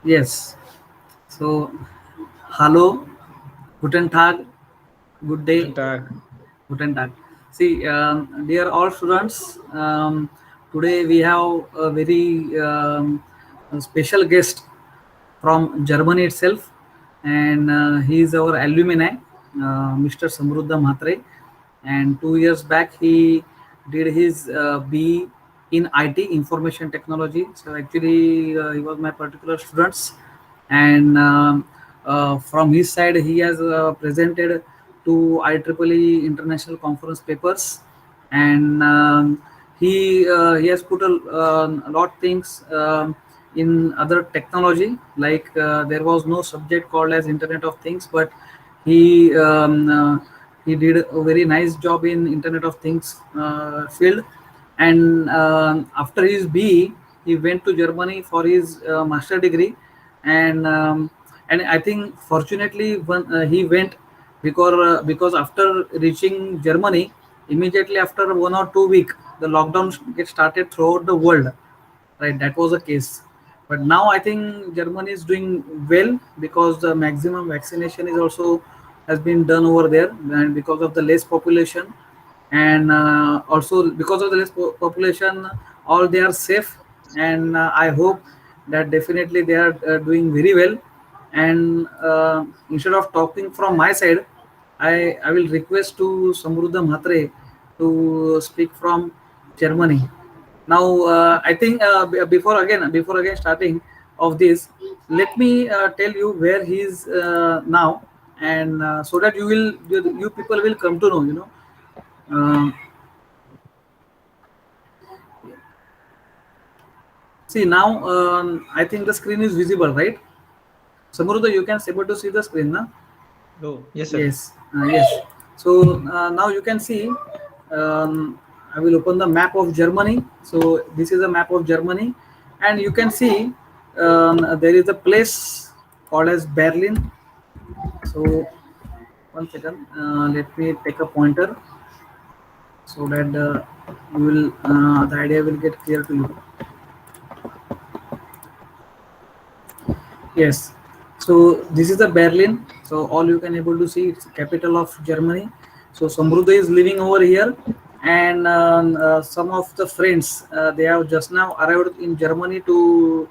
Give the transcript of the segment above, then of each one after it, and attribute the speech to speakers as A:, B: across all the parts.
A: Yes. So, hello, guten Tag, good day,
B: Guten Tag.
A: guten Tag. See, dear all students, today we have a very a special guest from Germany itself, and he is our alumni, Mr. Samruddha Mhatre. And 2 years back, he did his BE in IT, Information Technology. So actually, he was my particular students, and from his side, he has presented to IEEE International Conference papers, and he has put a lot things. In other technology, like there was no subject called as Internet of Things, but he he did a very nice job in Internet of Things field. And after his BE, he went to Germany for his master degree. And um, and I think fortunately when he went, because after reaching Germany, immediately after 1 or 2 week, the lockdown get started throughout the world, right? That was the case. But now I think Germany is doing well, because the maximum vaccination is also has been done over there, and because of the less population, and also because of the less population, all they are safe. And I hope that definitely they are doing very well. And instead of talking from my side, I will request to Samruddha Mhatre to speak from Germany. Now, I think before again starting of this, let me tell you where he is now, and so that you people will come to know. Uh, See now, I think the screen is visible, right? Samruddha, you can able to see the screen, na?
B: Oh, yes, sir.
A: Yes, yes. So now you can see. Um, I will open the map of Germany. So this is a map of Germany, and you can see there is a place called as Berlin. So one second, let me take a pointer so that you will the idea will get clear to you. Yes. So this is the Berlin. So all you can able to see, it's the capital of Germany. So Samruddha is living over here, and some of the friends, they have just now arrived in Germany to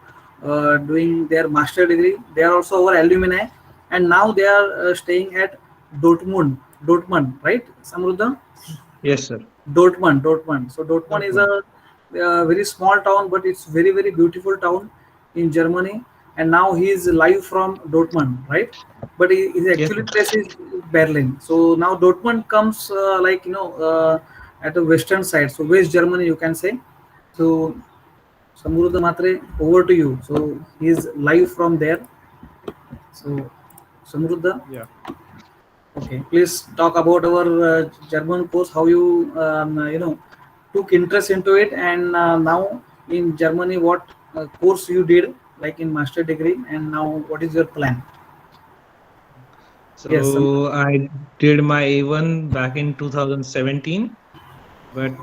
A: doing their master degree. They are also our alumni, and now they are staying at Dortmund. Dortmund, right, Samruddha?
B: Yes, sir.
A: Dortmund. So Dortmund is
B: Dortmund.
A: a very small town, but it's very beautiful town in Germany. And now he is live from Dortmund, right? But his
B: Yes,
A: actually
B: sir.
A: place is Berlin. So now Dortmund comes at the western side, so West Germany you can say. So Samruddha Matre, over to you. So he is live from there. So Samruddha.
B: Yeah.
A: Okay, please talk about our German course. How you took interest into it, and now in Germany, what course you did, like in master degree, and now what is your plan? Yes,
B: So I did my A1 back in 2017, but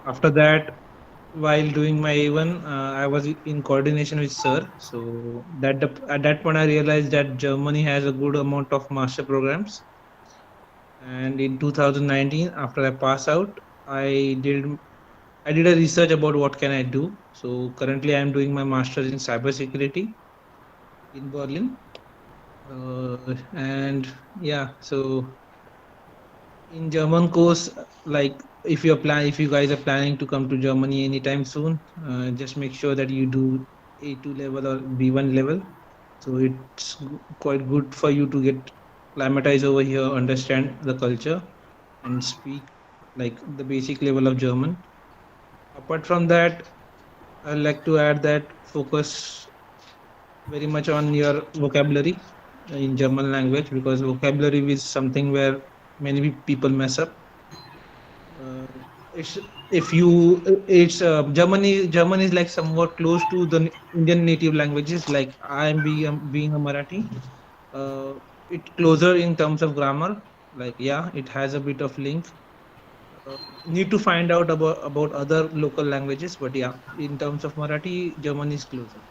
B: after that, while doing my A1, I was in coordination with sir. So at that point, I realized that Germany has a good amount of master programs. And in 2019, after I pass out, I did I did a research about what can I do. So currently, I am doing my master's in cybersecurity in Berlin. And yeah, so in German course, like if you guys are planning to come to Germany anytime soon, just make sure that you do A2 level or B1 level. So it's quite good for you to get climatized over here, understand the culture, and speak like the basic level of German. Apart from that, I'd like to add that focus very much on your vocabulary in German language, because vocabulary is something where many people mess up. Uh, it's if you it's German is like somewhat close to the Indian native languages. Like I am being a Marathi. Uh, it closer in terms of grammar. Like yeah, it has a bit of link. Need to find out about other local languages, but yeah, in terms of Marathi, German is closer. Yeah.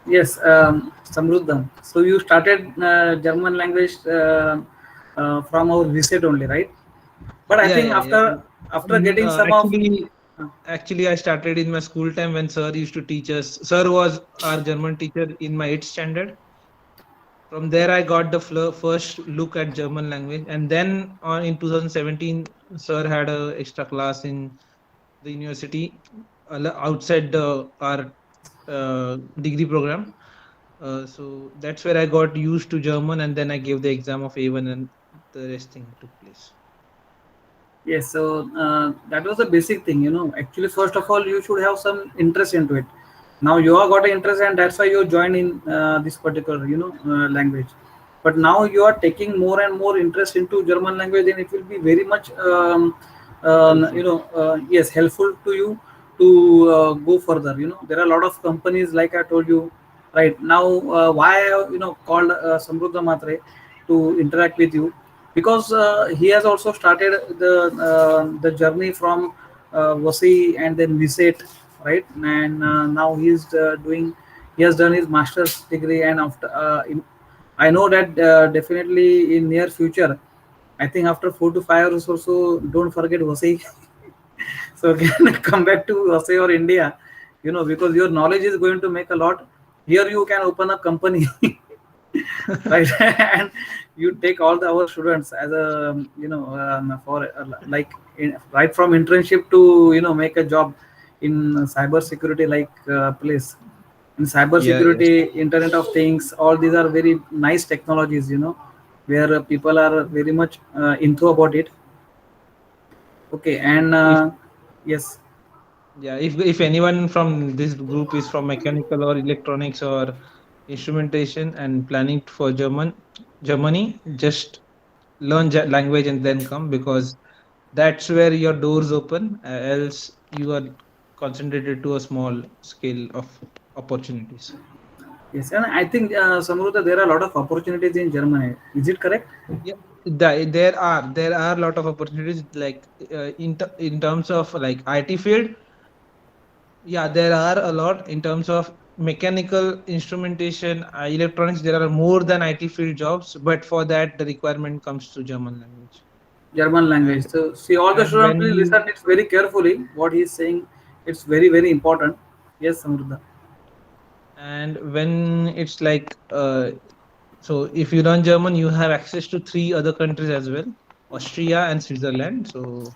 A: Yes, Samruddham. So you started German language from our visit only, right? But I
B: Yeah,
A: think
B: yeah, yeah.
A: after getting some of
B: Actually,
A: uh,
B: I started in my school time when sir used to teach us. Sir was our German teacher in my 8th standard. From there, I got the first look at German language, and then on in 2017, sir had a extra class in the university outside our degree program. So that's where I got used to German, and then I gave the exam of A1, and the rest thing took place.
A: yes, so that was the basic thing, you know. Actually, first of all, you should have some interest into it. Now you have got an interest, and that's why you join in this particular, language. But now you are taking more and more interest into German language, and it will be very much,
B: Helpful.
A: yes, helpful to you to go further. You know, there are a lot of companies, like I told you, right now. Why I, called Samruddha Matre to interact with you, because he has also started the journey from Vasi and then Viset, right? And now he's doing. He has done his master's degree, and after I know that definitely in near future, I think after 4 to 5 years or so, don't forget Vasi. So again, come back to Vasi or India, because your knowledge is going to make a lot. Here you can open a company. Right. And you take all our students as a for like right from internship to make a job in cyber security, like place in cyber
B: Yeah, yes.
A: security, internet of things, all these are very nice technologies, where people are very much into about it. Okay. And
B: If
A: yes.
B: Yeah, if anyone from this group is from mechanical or electronics or instrumentation and planning for Germany, just learn language and then come, because that's where your doors open. Else you are concentrated to a small scale of opportunities.
A: Yes, and I think Samruddha, there are a lot of opportunities in Germany, is it correct?
B: Yeah, there are a lot of opportunities, like in terms of like IT field. Yeah, there are a lot in terms of mechanical instrumentation, electronics. There are more than IT field jobs, but for that the requirement comes to German language.
A: German language.
B: And
A: So see, all the
B: and
A: students
B: when
A: please listen
B: you
A: it very carefully. What he is saying, it's very very important. Yes, Samruddha.
B: and when it's like so if you learn German, you have access to three other countries as well: Austria and Switzerland. So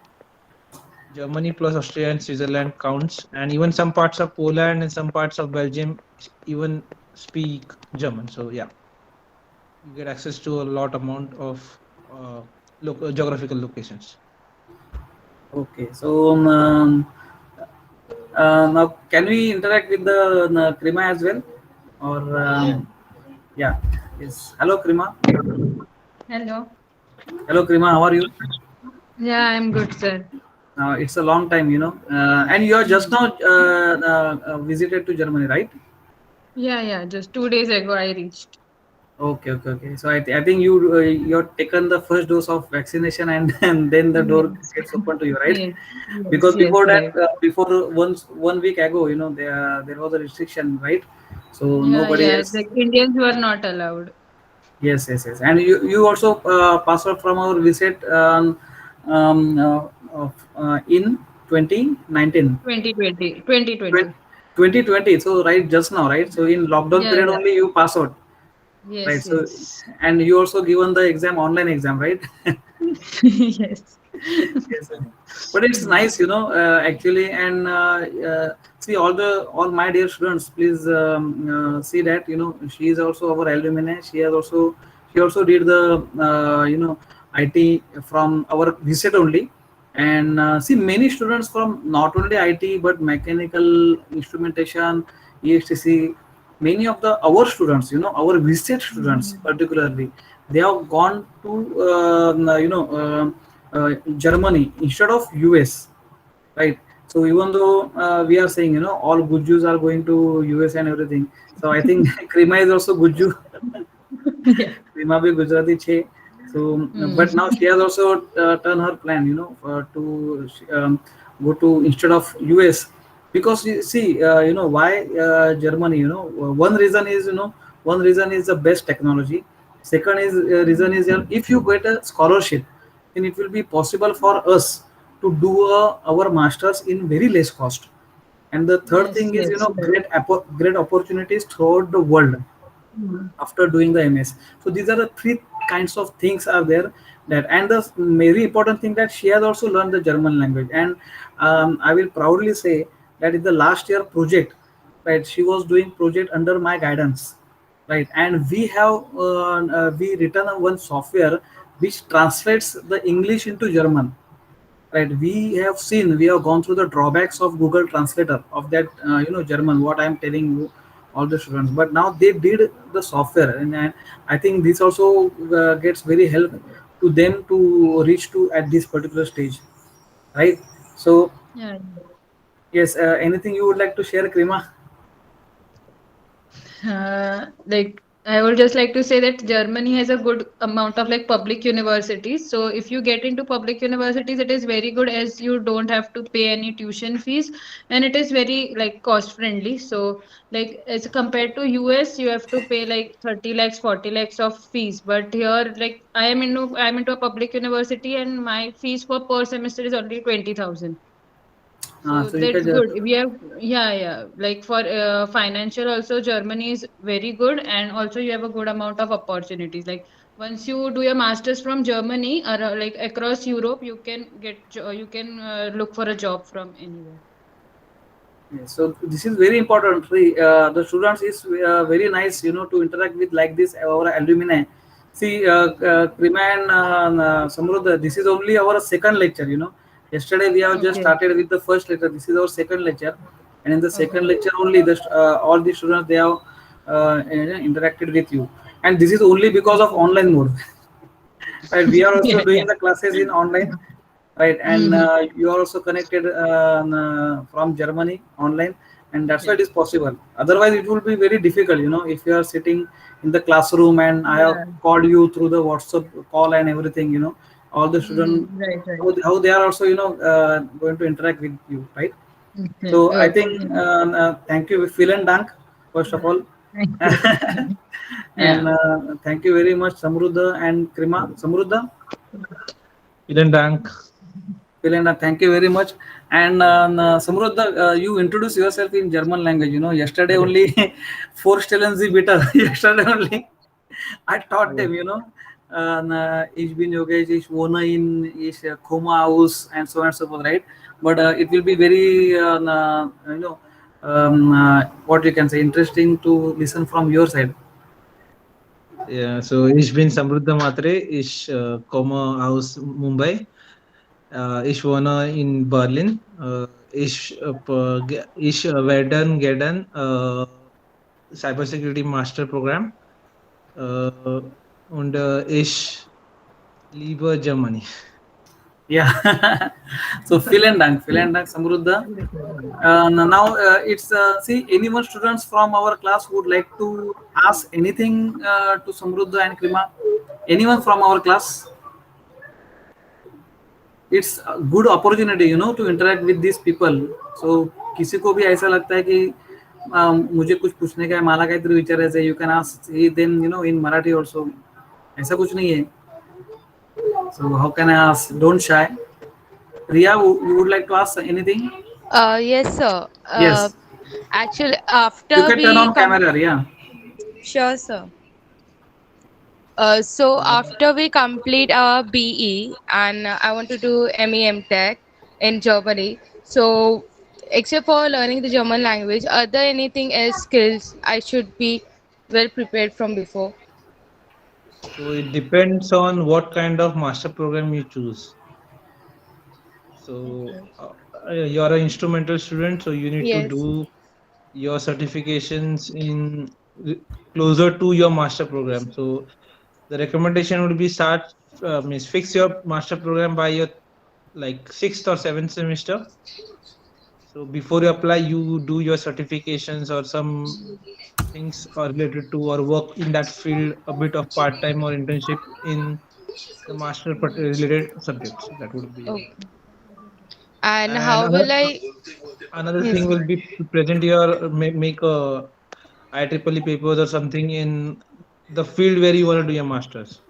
B: Germany plus Austria and Switzerland counts, and even some parts of Poland and some parts of Belgium even speak German. So yeah, you get access to a lot amount of uh, geographical locations.
A: Okay, so now can we interact with the Krima as well, or
B: Yeah.
A: yeah, yes. Hello, Krima.
C: Hello.
A: Hello, Krima. How are you?
C: Yeah, I'm good, sir.
A: It's a long time, and you are just
C: Hmm.
A: now visited to Germany, right?
C: Yeah, yeah. Just 2 days ago, I reached.
A: Okay, okay, okay. So I think you're taken the first dose of vaccination, and, and then the door
C: Yes.
A: gets open to you, right?
C: Yes. Yes.
A: Because
C: Yes.
A: before that,
C: Right.
A: before 1 week ago, there was a restriction, right? So
C: Yeah,
A: nobody
C: yeah.
A: has.
C: The Indians were not allowed.
A: Yes, yes, yes. And you also passed out from our visit in 2019.
C: 2020. 2020.
A: 2020. So right just now, right? So in lockdown
C: Yeah,
A: period
C: yeah.
A: only you pass out, right?
C: Yes,
A: So
C: yes.
A: and you also given the exam, online exam, right?
C: Yes.
A: Yes, sir. But it's nice, actually. And see, all my dear students, please see that she is also our alumni. She also did the IT from our visit only. And see, many students from not only IT but mechanical, instrumentation, EHTC, many of the our students, our visit students
C: Mhm.
A: particularly, they have gone to Germany instead of US, right? So even though we are saying all good Jews are going to US and everything, so I think Krima is also good Jew.
C: Yeah.
A: Krima bhi Gujarati che. So,
C: Mm.
A: but now she has also turned her plan, to go to instead of US. because you see, why Germany, one reason is, one reason is the best technology. Second is reason is, if you get a scholarship, then it will be possible for us to do our masters in very less cost. And the third
C: Yes,
A: thing is,
C: yes, right.
A: great opportunities throughout the world
C: Mm.
A: after doing the MS. So these are the three kinds of things are there. That, and the very important thing, that she has also learned the German language. And I will proudly say that in the last year project, right, she was doing project under my guidance, right, and we written one software which translates the English into German. Right, we have gone through the drawbacks of Google Translator of that, German, what I am telling you, all the students. But now they did the software, and I think this also gets very help to them to reach to at this particular stage, right? So
C: Yeah.
A: yes, anything you would like to share, Krima?
C: Like I would just like to say that Germany has a good amount of like public universities. So if you get into public universities, it is very good as you don't have to pay any tuition fees, and it is very like cost friendly. So like as compared to US, you have to pay like 30 lakhs, 40 lakhs of fees. But here, like I'm into a public university, and my fees for per semester is only 20,000. So
A: So you
C: that's
A: can
C: good. We have, yeah, yeah. Like for financial also, Germany is very good, and also you have a good amount of opportunities. Like once you do your masters from Germany or like across Europe, you can you can look for a job from anywhere.
A: yes, so this is very important. The students is very nice, to interact with like this our alumni. See, Prima and Samruddha, this is only our second lecture. Yesterday we have just
C: Okay.
A: started with the first lecture. This is our second lecture, and in the second
C: Okay.
A: lecture only, all the students they have interacted with you, and this is only because of
C: Okay.
A: online mode. Right, we are also
C: Yeah, yeah.
A: doing the classes in online, right, and
C: Mm-hmm.
A: you are also connected from Germany online, and that's why
C: Yeah.
A: it is possible. Otherwise it will be very difficult, if you are sitting in the classroom and I have
C: Yeah.
A: called you through the WhatsApp call and everything, all the students,
C: Mm-hmm. Right, right.
A: how they are also, going to interact with you, right?
C: Okay.
A: So I
C: Okay.
A: think, thank you, vielen Dank, first of
C: Yeah.
A: all.
C: Thank you. Yeah.
A: And thank you very much, Samruddha and Krima. Samruddha,
B: Vielen Dank.
A: Pilenda, thank you very much. And Samruddha, you introduce yourself in German language. Yesterday
B: Okay.
A: only, Vorstellen Sie bitte. Yesterday only, I taught
B: Okay.
A: them. Ich bin Yogesh, ich wohne in, ich komme aus, and so on and so forth, right? But it will be very, what you can say, interesting to listen from your side.
B: Yeah, so ich bin Samruddha Matre. Ich komme aus Mumbai. Ich wohne in Berlin. Ich werde gerne Cybersecurity Master Programm äh, und ich liebe Germany.
A: Yeah. So vielen Dank, Samruddha. Now it's see, anyone students from our class would like to ask anything to Samruddha and Krima. Anyone from our class? It's a good opportunity, to interact with these people. So किसी को भी ऐसा लगता है कि मुझे कुछ पूछने का है, मला काहीतरी विचारायचं आहे, you can ask them, in Marathi also. ऐसा कुछ नहीं है. So how can I ask? Don't shy. Riya, you would like to ask anything?
D: Yes, sir.
A: Yes.
D: Actually,
A: You
D: after
A: can turn
D: we
A: on
D: come,
A: camera, Riya.
D: sure, sir. So after we complete our BE and I want to do MEM Tech in Germany. So, except for learning the German language, are there anything else skills I should be well prepared from before?
B: So it depends on what kind of master program you choose. So
C: Okay.
B: you're an instrumental student, so you need to
D: Yes.
B: do your certifications in closer to your master program. So the recommendation would be start means fix your master program by your like sixth or seventh semester. So before you apply, you do your certifications or some things are related to or work in that field, a bit of part time or internship in the master related subjects. That would be
D: Okay. And
B: And
D: how will I?
B: another
D: Yes.
B: thing will be to present your make a IEEE papers or something in the field where you want to do your masters.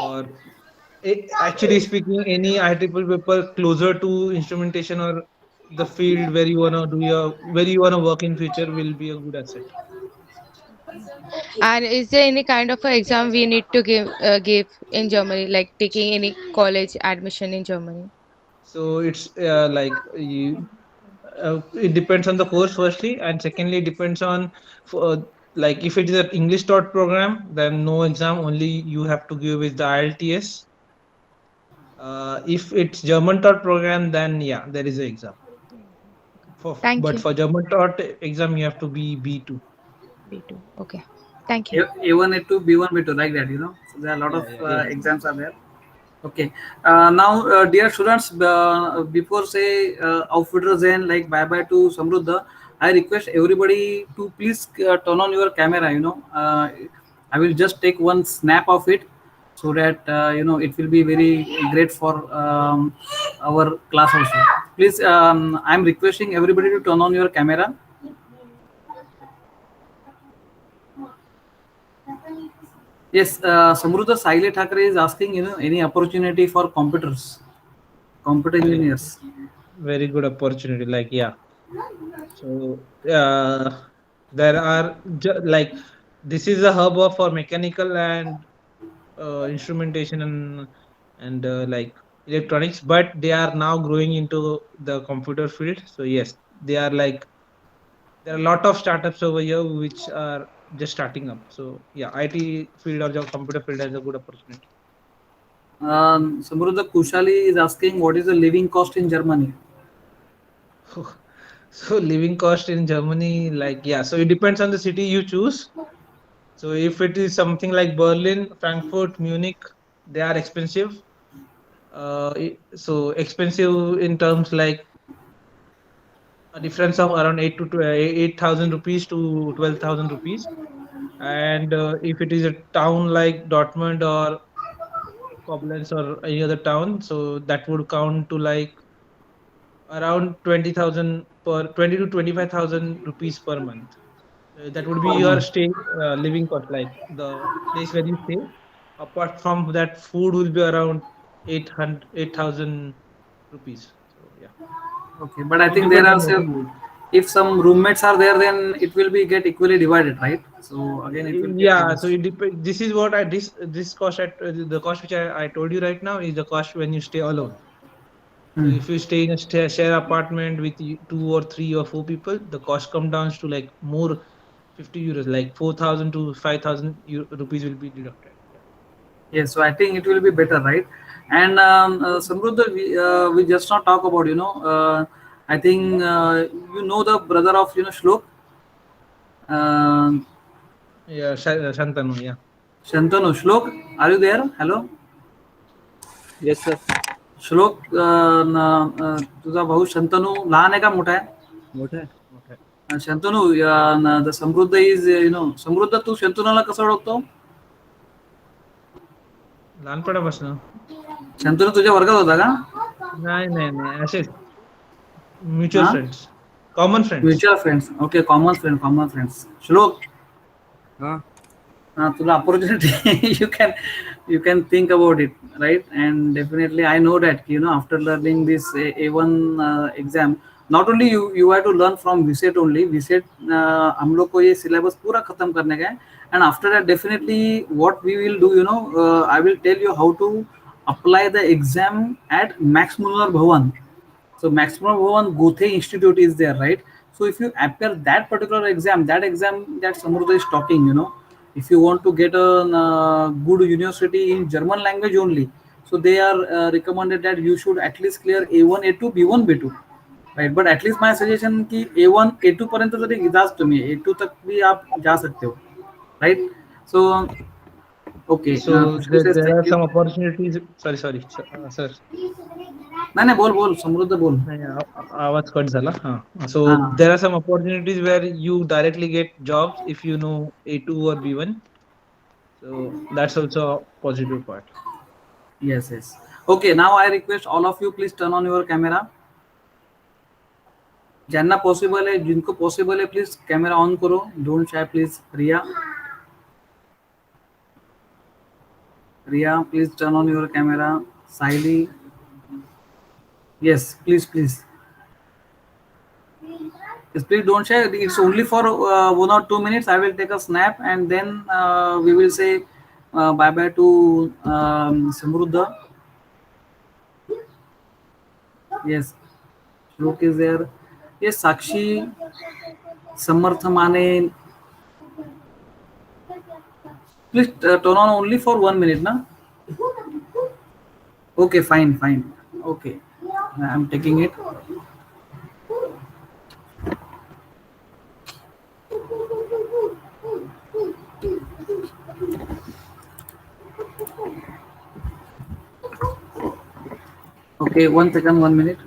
B: Or actually speaking, any IEEE paper closer to instrumentation or the field where you wanna do your where you wanna work in future will be a good asset.
D: And is there any kind of a exam we need to give in Germany, like taking any college admission in Germany?
B: So it's it depends on the course firstly, and secondly depends on for like if it is an English taught program, then no exam, only you have to give is the IELTS. If it's German taught program, then yeah, there is an exam.
D: Thank
B: But
D: you.
B: for German taught exam, you have to be B2.
D: B2. Okay. Thank you.
A: A1, A2, B1, B2, like that, So there are a lot
B: Yeah,
A: of
B: yeah, yeah.
A: exams are there. Okay. Now, dear students, before say auf Wiedersehen, like bye bye to Samruddha, I request everybody to please turn on your camera. I will just take one snap of it so that it will be very great for our class also. Please, I'm requesting everybody to turn on your camera. Yes, Samruddha Saile Thakre is asking, any opportunity for computer
B: Very,
A: engineers.
B: very good opportunity. Like yeah. So there are like this is a hub of for mechanical and instrumentation and like electronics, but they are now growing into the computer field. So yes, they are like there are a lot of startups over here which are just starting up. So yeah, IT field or the computer field has a good opportunity.
A: Samruddha Kushali is asking, what is the living cost in Germany?
B: So living cost in Germany, like yeah, so it depends on the city you choose. So if it is something like Berlin, Frankfurt, Munich, they are expensive. So expensive in terms like a difference of around 8,000 rupees to 12,000 rupees. And if it is a town like Dortmund or Koblenz or any other town, so that would count to like around 20,000 per 20 to 25,000 rupees per month. That would be
A: Per
B: your
A: month.
B: stay living cost, like the place where you stay. Apart from that, food will be around 8,000 rupees. So yeah,
A: Okay, but I
B: it
A: think there
B: depends
A: are
B: on what
A: some,
B: you eat.
A: if some roommates are there, then it will be get equally divided, right? So again, it will be
B: Yeah, so
A: reduced.
B: it depends. This is what I this cost at the cost which I told you right now is the cost when you stay alone. So
A: Hmm.
B: if you stay in a share apartment with two or three or four people, the cost come down to like more 50 euros, like 4,000 to 5,000 rupees will be deducted. Yeah.
A: Yes, so I think it will be better, right? And Samruddha, we just not talk about, I think the brother of Shlok, uh,
B: Yeah, Shantanu, yeah.
A: Shantanu. Shlok, are you there? Hello,
E: Yes, sir.
A: श्लोक तुझा भाऊ शंतनू लहान आहे का मोठा आहे?
E: मोठा आहे.
B: Okay.
A: शंतनू, द समृद्ध इज समृद्ध, तू शंतनूला कसं ओळखतो?
B: लहानपणापासून
A: शंतनू तुझ्या वर्गात होता का?
B: नाही नाही नाही असेच म्युच्युअल
A: हा,
B: friends, common friends.
A: Mutual friends. Okay, common friends. श्लोक,
E: हा.
A: तुला opportunity, you can think about it, right? And definitely I know that after learning this A1 exam, not only you have to learn from VSET only. VSET हम लोग को ये syllabus पूरा खत्म करने का है. And after that, definitely what we will do, I will tell you how to apply the exam at Max Muller Bhavan. So Max Muller Bhavan Gothe Institute is there, right? So if you appear that particular exam, that Samruddha is talking, if you want to get a good university in German language only, so they are recommended that you should at least clear A1, A2, B1, B2, right? But at least my suggestion कि A1, A2 पर्यंत तरी जाच तुम्ही, A2 तक भी आप जा सकते हो, right? So okay,
B: So
A: Kushal says
B: there
A: thank
B: are
A: you.
B: some opportunities. Sorry, sir.
A: नाही नाही, बोल बोल समृद्ध बोल.
B: नाही, आवाज कट झाला. So
A: हा,
B: there are some opportunities where you directly get jobs if you know A2 or B1. So that's also a positive part.
A: yes. Okay, now I request all of you, please turn on your camera. ज्यांना possible है, जिनको possible है, please camera on करो. Don't shy, please. Riya, please turn on your camera. Saili, yes, please. Yes, please don't share. It's only for 1 or 2 minutes. I will take a snap and then we will say bye bye to Samruddha. Yes, Shlok is there. Yes, Sakshi, Samartha Mane. Please turn on only for 1 minute, na? Okay, fine. Okay, I'm taking it. Okay, 1 second, 1 minute.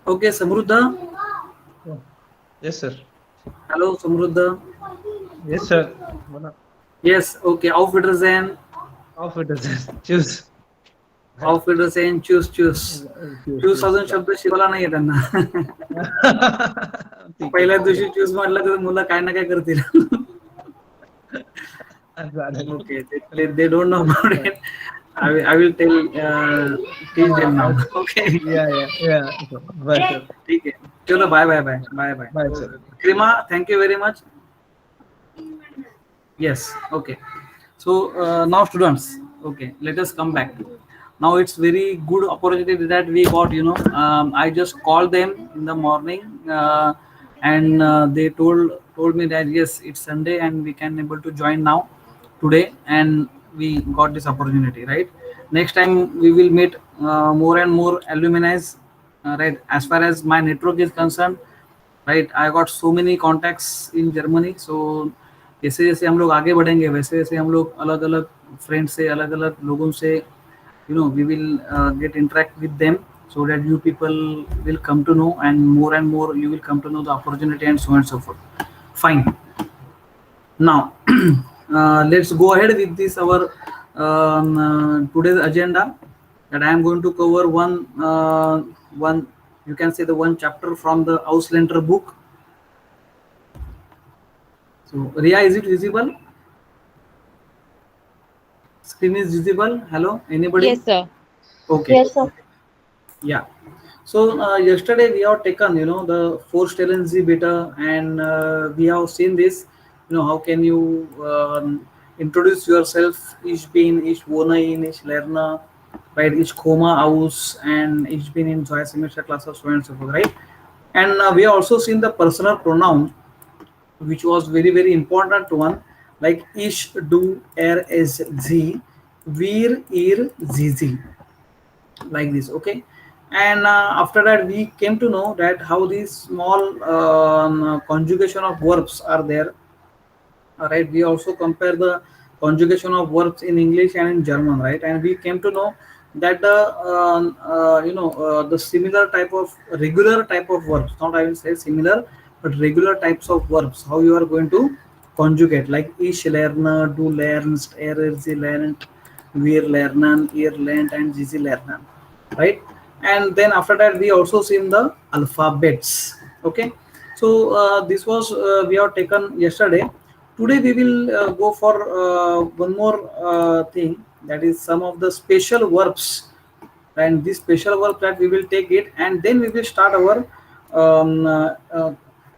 A: Okay, Samruddha.
B: Yes, sir.
A: Hello, Samruddha.
B: Yes, sir.
A: Yes, okay. Auf Wiedersehen.
B: Auf Wiedersehen. Choose.
A: Auf Wiedersehen. Choose. Choose अजून शब्द शिकवला नाहीये त्यांना. पहिल्या दिवशी choose म्हटलं तर मुलं काय ना काय करतील. Okay, they don't know about it. I will teach them now. Okay.
B: Yeah. Bye, sir.
A: ठीक है. चलो bye.
B: Bye, sir.
A: Krima, thank you very much. Yes. Okay. So now students, okay, let us come back. Now it's very good opportunity that we got. I just called them in the morning and they told me that yes, it's Sunday and we can able to join now today, and we got this opportunity, right? Next time we will meet more and more alumni, right? As far as my network is concerned, right, I got so many contacts in Germany. So जैसे जैसे हम लोग आगे बढ़ेंगे वैसे वैसे हम लोग अलग अलग फ्रेंड से, अलग अलग लोगों से we will get interact with them, so that you people will come to know, and more you will come to know the opportunity, and so on and so forth. Fine. Now let's go ahead with this our today's agenda, that I am going to cover one you can say the one chapter from the Ausländer book. So Riya, is it visible? Screen is visible. Hello, anybody?
D: Yes, sir.
A: Okay.
F: Yes, sir.
A: Yeah. So yesterday we have taken the Vorstellenzi beta, and we have seen this. How can you introduce yourself? Ich bin, ich wohne in, ich lerne, right? Ich komme aus, and ich bin in zwei semester classes, so and so forth, right? And we have also seen the personal pronoun, which was very, very important one, like ich, du, es, sie, wir, ihr, sie, like this. Okay. And after that we came to know that how these small conjugation of verbs are there. All right, we also compare the conjugation of verbs in English and in German, right? And we came to know that the similar type of regular type of verbs, not I will say similar, but regular types of verbs, how you are going to conjugate, like ich lerne, du lernst, sie lernt, wir lernen, ihr lernt, and sie lernen, right? And then after that we also seen the alphabets. Okay, so this was we have taken yesterday. Today we will go for one more thing, that is some of the special verbs, and this special verb that we will take it, and then we will start our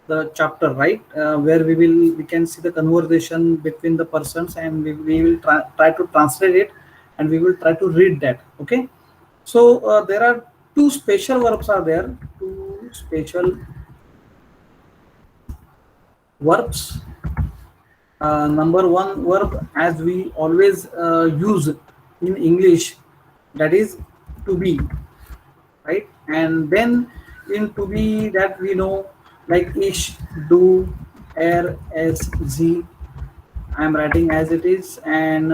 A: the chapter, right, where we can see the conversation between the persons, and we will try to translate it, and we will try to read that. Okay, so there are two special verbs are there, two special verbs. Number one verb, as we always use in English, that is to be, right? And then in to be that we know, like ich, du, es, sie. I am writing as it is, and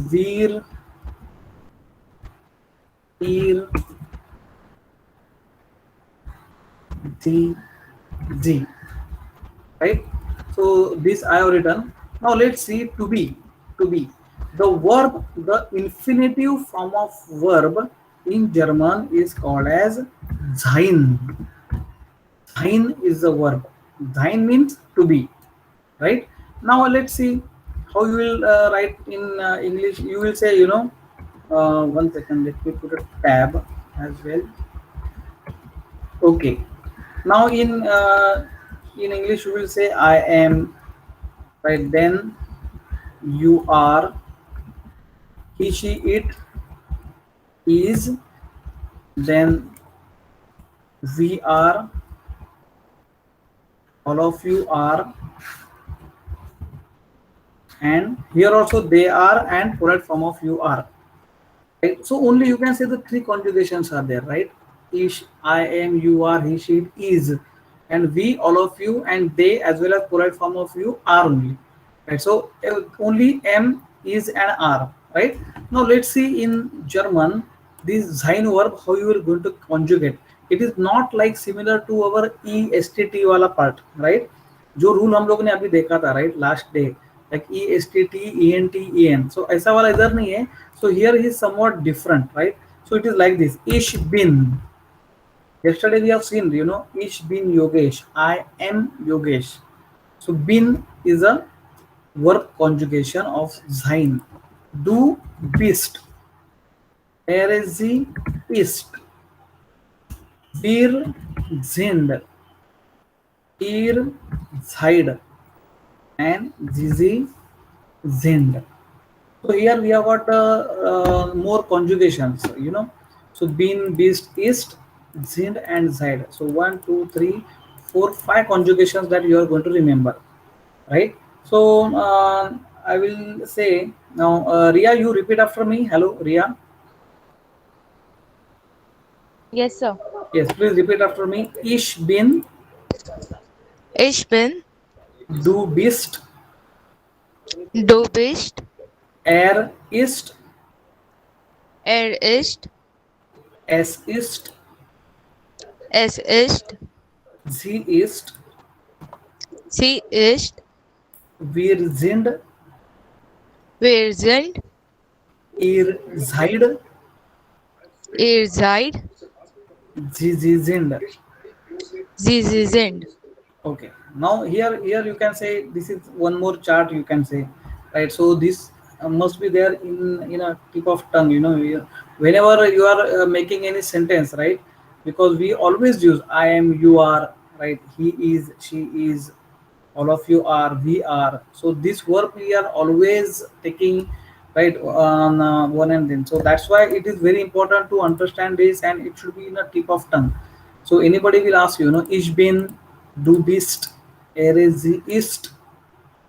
A: wir, ihr, sie, right? So this I have written. Now let's see to be. To be. The verb, the infinitive form of verb in German is called as sein. Sein is the verb. Sein means to be, right? Now let's see how you will write in English. You will say, you know, one second, let me put a tab as well. Okay. Now in English you will say I am, right? Then you are, he, she, it, is, then we are, all of you are, and here also they are and plural form of you are, right? So only you can say the three conjugations are there, right? Ish, I am, you are, he, she, it, is, and we, all of you, and they as well as plural form of you are only, right? So only am, is, and are, right? Now let's see in German this sein verb how you are going to conjugate. It is not like similar to our ESTT वाला part, right? जो rule हम लोग ने अभी देखा था, right, last day, like ESTT, ENT, EN. So ऐसा वाला इधर नहीं है. So here is somewhat different, right? So it is like this: Ich bin. Yesterday we have seen, you know, Ich bin Yogesh. I am Yogesh. So bin is a verb conjugation of sein. Du bist. Er, sie ist. Wir sind. Ihr seid. And sie sind. So here we have got more conjugations, you know. So bin, bist, ist, sind, and seid. So 1, 2, 3, 4, 5 conjugations that you are going to remember, right? So I will say now, Ria, you repeat after me. Hello, Ria.
D: Yes, sir.
A: Yes, please repeat after me. Ich bin.
D: Ich bin.
A: Du bist.
D: Du bist.
A: Er ist.
D: Er ist.
A: Es ist.
D: Es ist.
A: Sie ist.
D: Sie ist.
A: Wir sind.
D: Wir sind.
A: Ihr seid.
D: Ihr seid.
A: Sie sind.
D: Sie sind.
A: Okay. Now here you can say this is one more chart you can say, right? So this must be there in a tip of tongue, you know, whenever you are making any sentence, right? Because we always use I am, you are, right? He is, she is, all of you are, we are. So this verb we are always taking, right, on one and then. So that's why it is very important to understand this, and it should be in a tip of tongue. So anybody will ask you, you know, ich bin, du bist, er, sie ist,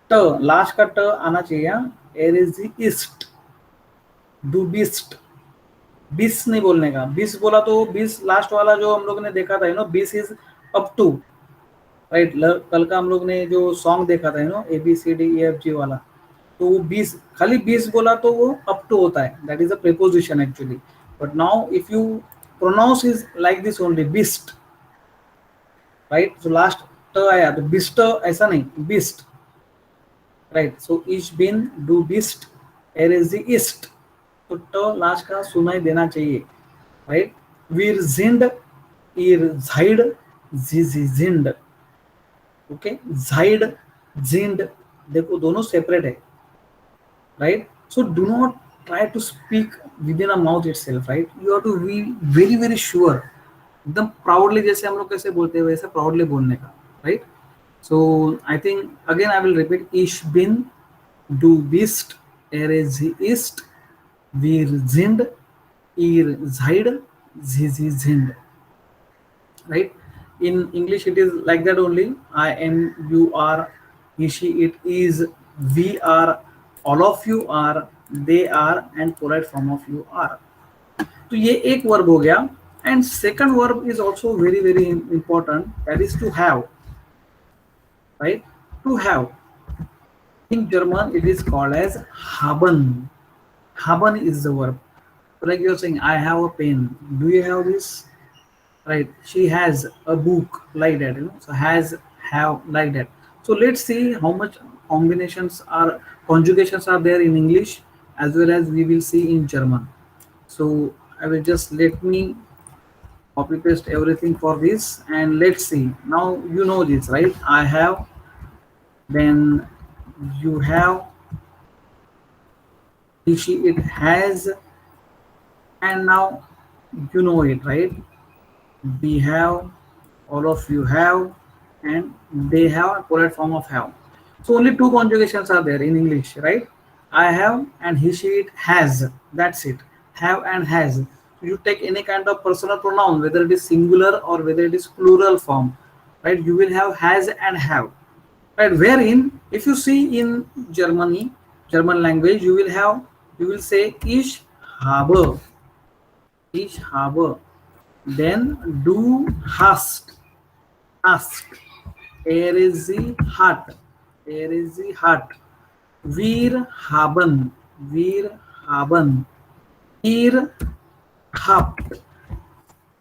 A: t, last का ट आना चाहिए. Er, sie ist, du bist. बिस नहीं बोलने का. बिस बोला तो बिस लास्ट वाला जो हम लोग ने देखा था, यू नो, बिस इज अप टू, राइट? कल का हम लोग ने जो सॉन्ग देखा था, यू नो, ABCDEFG वाला, तो वो 20 खाली 20 बोला तो वो अप टू होता है. That is a preposition actually. But now if you pronounce is like this only, बिस्ट, राइट? सो लास्ट ट आया तो बिस्ट ऐसा नहीं, बिस्ट, right? So ich bin, du bist, er, sie ist. तो ट लास्ट का सुनाई देना चाहिए, right? Wir sind, ihr seid, sie sind. Okay, seid, sind, देखो दोनों सेपरेट है, right? So do not try to speak within a mouth itself, right? You have to be very very sure, एकदम proudly, जैसे हम लोग कैसे बोलते हैं वैसे proudly बोलने का, right? So I think again I will repeat: ich bin, du bist, er, sie ist, wir sind, ihr seid, sie sind, right? In English it is like that only: I am, you are, he, she, it is, we are, all of you are, they are, and polite form of you are. तो ये एक verb हो गया. And second verb is also very very important, that is to have, right? To have. In German it is called as haben. Haben is the verb. Like you're saying, I have a pen. Do you have this? Right. She has a book, like that, you know. So has, have, like that. So let's see how much combinations are, conjugations are there in English, as well as we will see in German. So I will just, let me copy paste everything for this, and let's see. Now you know this, right? I have, then you have, he, she, it has, and now you know it, right? We have, all of you have, and they have, a polite form of have. So only two conjugations are there in English, right? I have and he, she, it has. That's it. Have and has. You take any kind of personal pronoun, whether it is singular or whether it is plural form, right? You will have has and have, right? Wherein, if you see in Germany, German language, you will have, you will say ich habe, ich habe. Then du hast, hast. Er ist sie, hat. Er ist sie, hat. Wir haben, wir haben. ihr habt.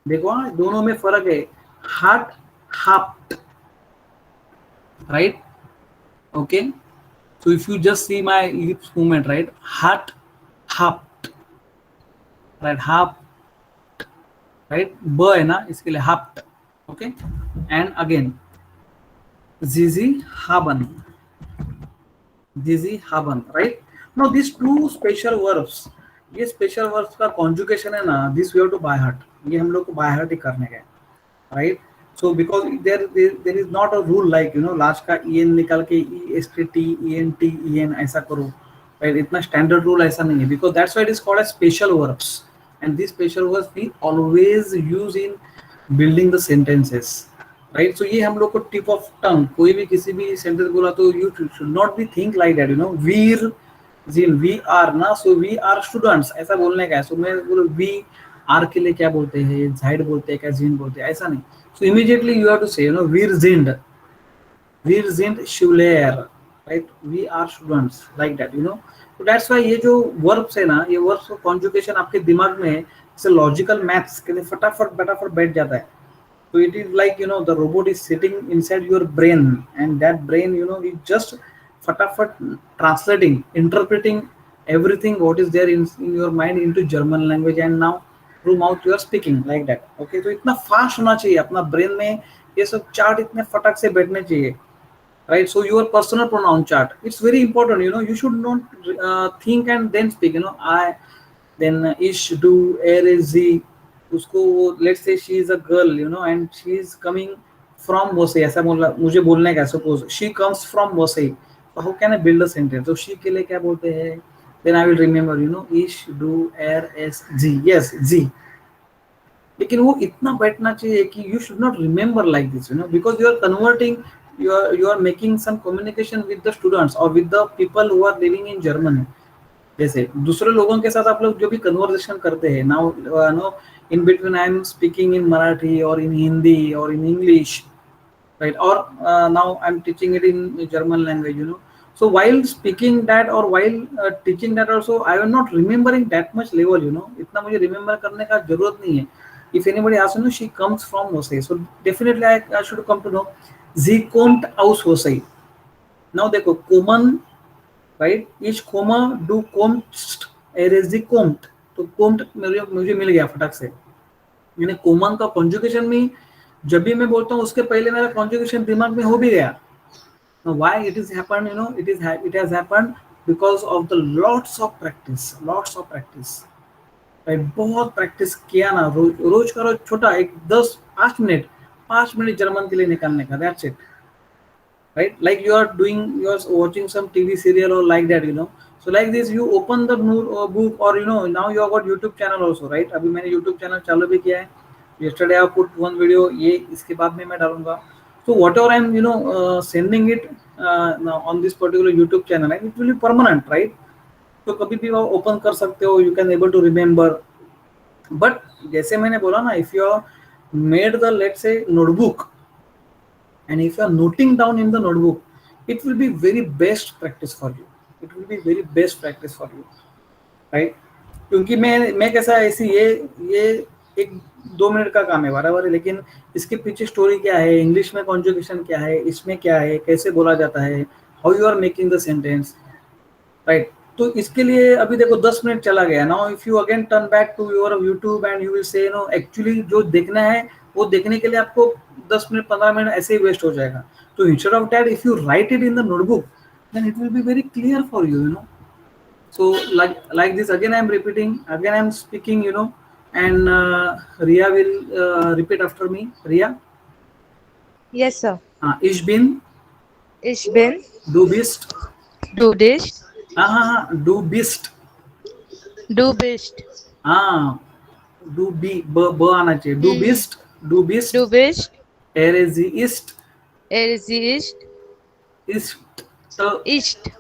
A: देखो दोनों में फर्क है. Hat, habt. Right? Okay. So if you just see my lips movement, right? Hat, habt. Right? Habt. Right? ब है ना, इसके लिए habt. Okay. And again, Zizi haben. Zizi haben. Right? Now these two special verbs, ये special verbs का conjugation है ना, this we have to by heart. ये हम लोग को बाय हार्ट ही करने का है, right? So because there is not a rule like you know last का en निकाल के est ent en ऐसा करो, राइट? इतना स्टैंडर्ड रूल ऐसा नहीं है, because that's why it is called as special verbs, and this special verbs we always use in building the sentences, right? So ये हम लोग को टिप ऑफ टंग, कोई भी किसी भी सेंटेंस बोला तो you should not be think like that, you know. वीर जिन वी आर ना, सो वी आर स्टूडेंट्स ऐसा बोलने का है. सो मैं बोलो वी आर के लिए क्या बोलते हैं, जाइड बोलते हैं क्या, जिन बोलते हैं, ऐसा नहीं. So immediately you have to say, you know, वीर जिंड शिवलेयर, right? We are students, like that, you know. तो दैट्स व्हाई ये जो वर्ब्स है ना, ये वर्ब्स का कॉन्जुगेशन आपके दिमाग में जैसे लॉजिकल मैथ्स के लिए फटाफट बैठ जाता है. So it is like, you know, the robot is sitting inside your brain, and that brain, you know, is just fatafat translating, interpreting everything what is there in your mind into German language, and now through mouth you are speaking like that. Okay, तो इतना fast होना चाहिए अपना brain में, ये सब chart इतने फटाक से बैठने चाहिए, right? So your personal pronoun chart, it's very important, you know. You should not think and then speak, you know. I, then ish, do, er, is, he. उसको let's say she is a girl, you know, and she is coming from Vasai, ऐसा मुझे बोलने का. Suppose she comes from Vasai, तो how can I build a sentence? तो she के लिए क्या बोलते हैं? Then I will remember, you know, इश, डू, एर, एस, जी. यस, जी. लेकिन वो इतना बैठना चाहिए कि you should not remember like this, you know, because you are converting, you are making some communication with the students or with the people who are living in Germany. जैसे दूसरे लोगों के साथ आप लोग जो भी कन्वर्सेशन करते हैं, now no, in between I am speaking in Marathi or in Hindi or in English, right? Or now I'm teaching it in German language, you know. So while speaking that or while teaching that also, I am not remembering that much level, you know. इतना मुझे remember करने का जरूरत नहीं है. If anybody asks, you know, she comes from Wasai, so definitely I should come to know sie kommt aus Wasai. Now देखो common, right? Each comma, do kommst, er is the kommt. तो कोम्ट मुझे मिल गया फटाक से. मैंने common का conjugation में जब भी मैं बोलता हूँ उसके पहले मेरा कॉन्जुगेशन दिमाग में हो भी गया. Why it is happened, you know, it has happened because of the lots of practice, right? बहुत प्रैक्टिस किया ना, रोज का रोज छोटा एक 5 मिनट जर्मन के लिए निकालने का, that's it, right? Like you are watching some TV serial or like that, you know. So like this, you open the book, or you know, now you have got YouTube channel also, right? अभी मैंने YouTube channel चालू भी किया है. Yesterday I put one video, ये इसके बाद में मैं डालूंगा. So whatever I'm, you know, sending it on this particular YouTube channel, it will be permanent, right? तो कभी भी आप open कर सकते हो, you can able to remember. But जैसे मैंने बोला ना, if you made the, let's say, notebook, and if you are noting down in the notebook, it will be very best practice for you. Right. क्योंकि मैं कैसा है, ऐसी ये एक 2 मिनट का काम है बराबर है, लेकिन इसके पीछे स्टोरी क्या है, इंग्लिश में कॉन्जुगेशन क्या है, इसमें क्या है, कैसे बोला जाता है, how you are making the sentence, right. तो इसके लिए अभी देखो 10 मिनट चला गया। Now if you again turn back to your YouTube and you will say no actually जो देखना है वो देखने के लिए आपको 10 मिनट 15 मिनट ऐसे ही वेस्ट हो जाएगा। तो instead of that if you write it in the notebook then it will be very clear for you, you know. So like this again I'm repeating, again I'm speaking, you know, and Ria will repeat after me. Ria?
D: Yes, sir.
A: Ich bin,
D: Ich bin,
A: du bist,
D: du bist,
A: du bist,
D: du bist,
A: du b आना चाहिए, du bist, du bist,
D: du bist,
A: sie ist,
D: sie ist,
A: ist, त
D: ist.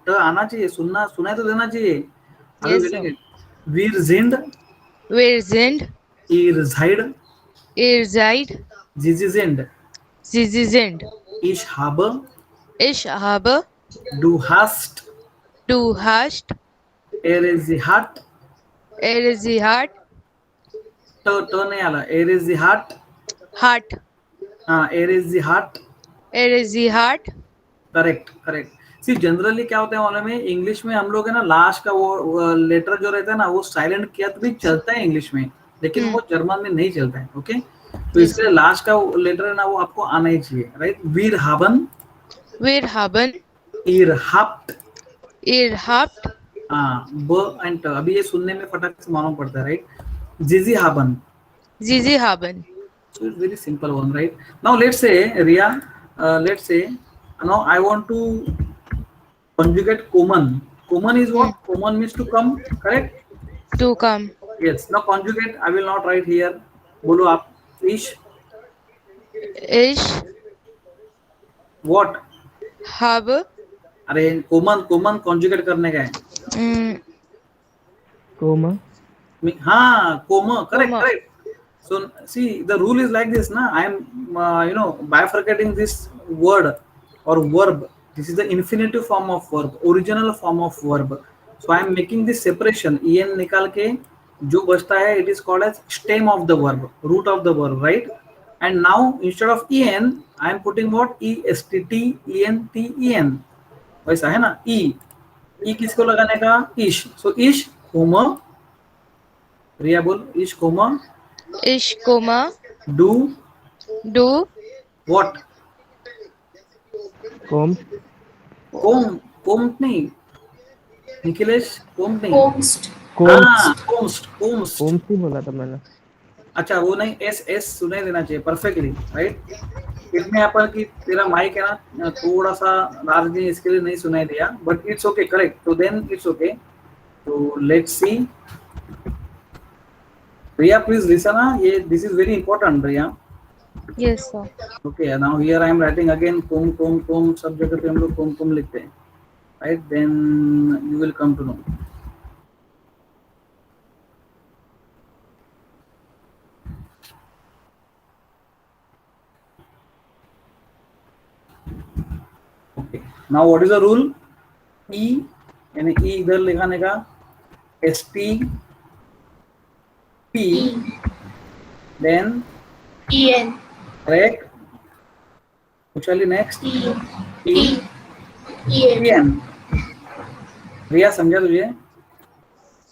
A: त आना चाहिए, सुनाई तो देना चाहिए।
D: Yes,
A: Are you
D: sir.
A: getting it? Wir sind,
D: Wir sind,
A: ihr seid,
D: ihr seid,
A: sie sind,
D: sie sind.
A: ich habe,
D: Ich habe,
A: du hast,
D: du hast,
A: sie hat,
D: sie hat,
A: त नहीं आला, sie hat,
D: hat,
A: sie hat,
D: sie hat.
A: Correct. See generally क्या होता है मालूम है, English में हम लोग है ना लास्ट का वो लेटर जो रहता है ना वो साइलेंट किया तो भी चलता है इंग्लिश में, लेकिन वो जर्मन में नहीं चलता है। ओके, तो इसलिए लास्ट का लेटर है ना वो आपको आना ही चाहिए, right. wir haben, ihr habt, ब एंड ट, अभी ये सुनने में फटाक से मालूम पड़ता है, right. sie haben, so it's very simple one, right? Now let's say Ria, let's say now I want to conjugate common. Common is what? Common means to come, correct?
D: To come.
A: Yes. Now conjugate I will not write here. बोलो आप। Ich, what?
D: habe,
A: अरे common conjugate करने का है।
E: Coma.
A: हाँ, comma, correct,
D: Comma.
A: correct. So see the rule is like this ना, I am you know bifurcating this word or verb. This is the infinitive form of verb, original form of verb. So I am making this separation, en निकाल के जो बचता है it is called as stem of the verb, root of the verb, right? And now instead of en I am putting what? est, वैसा है ना। e किसको लगाने का? ish. So ish, comma, रिया बोल, ish, comma, do what?
E: Com.
A: Combed नहीं, Nikhilesh, combed नहीं, कोम्स्ट।
E: Combs ही बोला था मैंने।
A: अच्छा वो नहीं, एस सुनाई देना चाहिए परफेक्टली, राइट। इसमें अपन की तेरा माइक है ना थोड़ा सा लार्ज नहीं, इसके लिए नहीं सुनाई दिया, बट इट्स ओके, करेक्ट। तो देन इट्स ओके। तो let's see Riya, please listen, ये this is very important Riya.
D: Yes, sir.
A: Okay, now here I am writing again कोम, सब जगह पे हम लोग कोम लिखते हैं, right. Then you will come to know. Okay, now what is the rule? E यानी ई इधर लिखाने का, S T P, then
F: En,
A: correct. चलिए नेक्स्ट, टी
F: En,
A: एन। रिया समझा तुझे?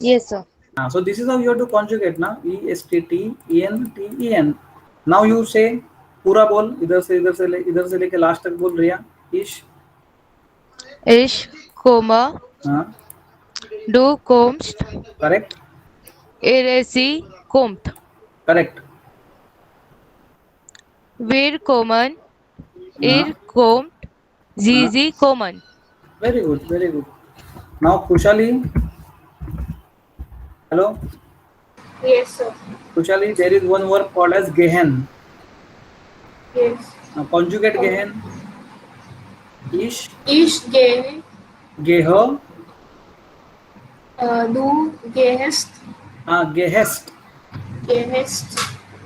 D: Yes, sir.
A: So this is how you have to conjugate ना, E S T T E N T E N. Now you say पूरा बोल, इधर से लेके लास्ट तक बोल रिया।
D: Ich, comma,
A: हाँ,
D: du kommst,
A: correct,
D: sie kommt.
A: Correct,
D: Wir kommen, ihr kommt, sie kommen.
A: Very good, very good. Now Khushali, hello
F: yes, sir.
A: खुशाली, there is one verb called as gehen.
F: Yes.
A: Now conjugate gehen. Ich,
F: Ich gehe,
A: gehe,
F: du gehst,
A: gehest,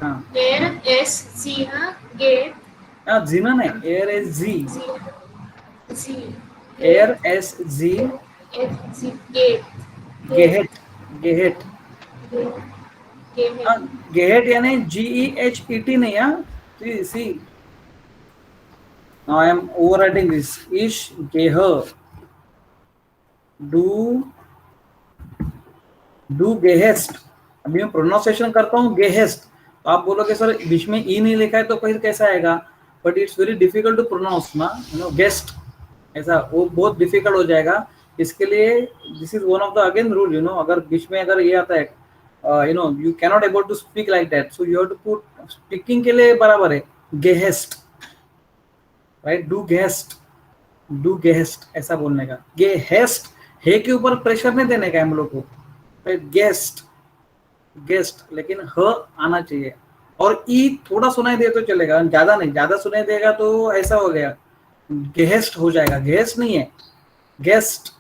A: हाँ,
F: es, sie geht,
A: जीना नहीं, air is z,
F: sie,
A: air s z,
F: sie geht,
A: गेहेट, गेहेट,
F: गेहेट,
A: गेहेट यानी GEHET नहीं है। See now I am overwriting this, इश गेह, do गेहेस्ट। अभी मैं pronunciation करता हूँ गेहेस्ट, तो आप बोलोगे सर बीच में ई नहीं लिखा है तो फिर कैसा आएगा, but it's very difficult to pronounce ना, यू नो, गेस्ट, ऐसा वो बहुत डिफिकल्ट हो जाएगा। इसके लिए this is one of the again rule, you know, अगर बीच में अगर ये आता है, you know, you can not able to speak like that, so you have to put, speaking के लिए बराबर है गेहेस्ट, राइट, डू गेस्ट ऐसा बोलने का, गेहेस्ट, हे के ऊपर प्रेशर नहीं देने का हम लोग को, गेस्ट, गेस्ट, लेकिन ह आना चाहिए, और ई थोड़ा सुनाई दे तो चलेगा, ज्यादा नहीं, ज्यादा सुनाई देगा तो ऐसा हो गया, गेस्ट हो जाएगा, गेस्ट नहीं है, गेस्ट,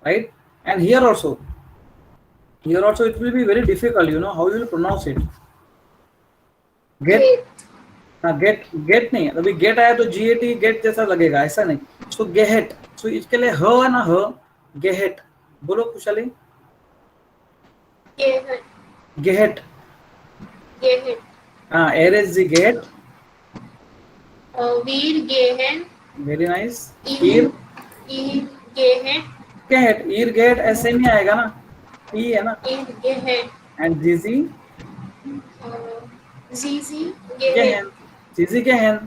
A: right. And here also it will be very difficult, you know, how you will pronounce it, गेट, हाँ, गेट नहीं है, अभी गेट आया तो GAT गेट जैसा लगेगा, ऐसा नहीं, सो गेहेट, सो इसके लिए ह है ना, ह, गेहेट, बोलो कुशाली,
F: गेहेट,
A: गेहेट,
F: गेहेट,
A: हाँ, एर इज द गेट,
F: वीर गेहेन,
A: वेरी नाइस,
F: ईर, ईर गेहेट,
A: गेट, ईर गेट ऐसे नहीं आएगा ना, ई है ना,
F: ईर गेहेट,
A: एंड जीजी
F: जीजी गेहेट,
A: गेहन, जीजी गेहन,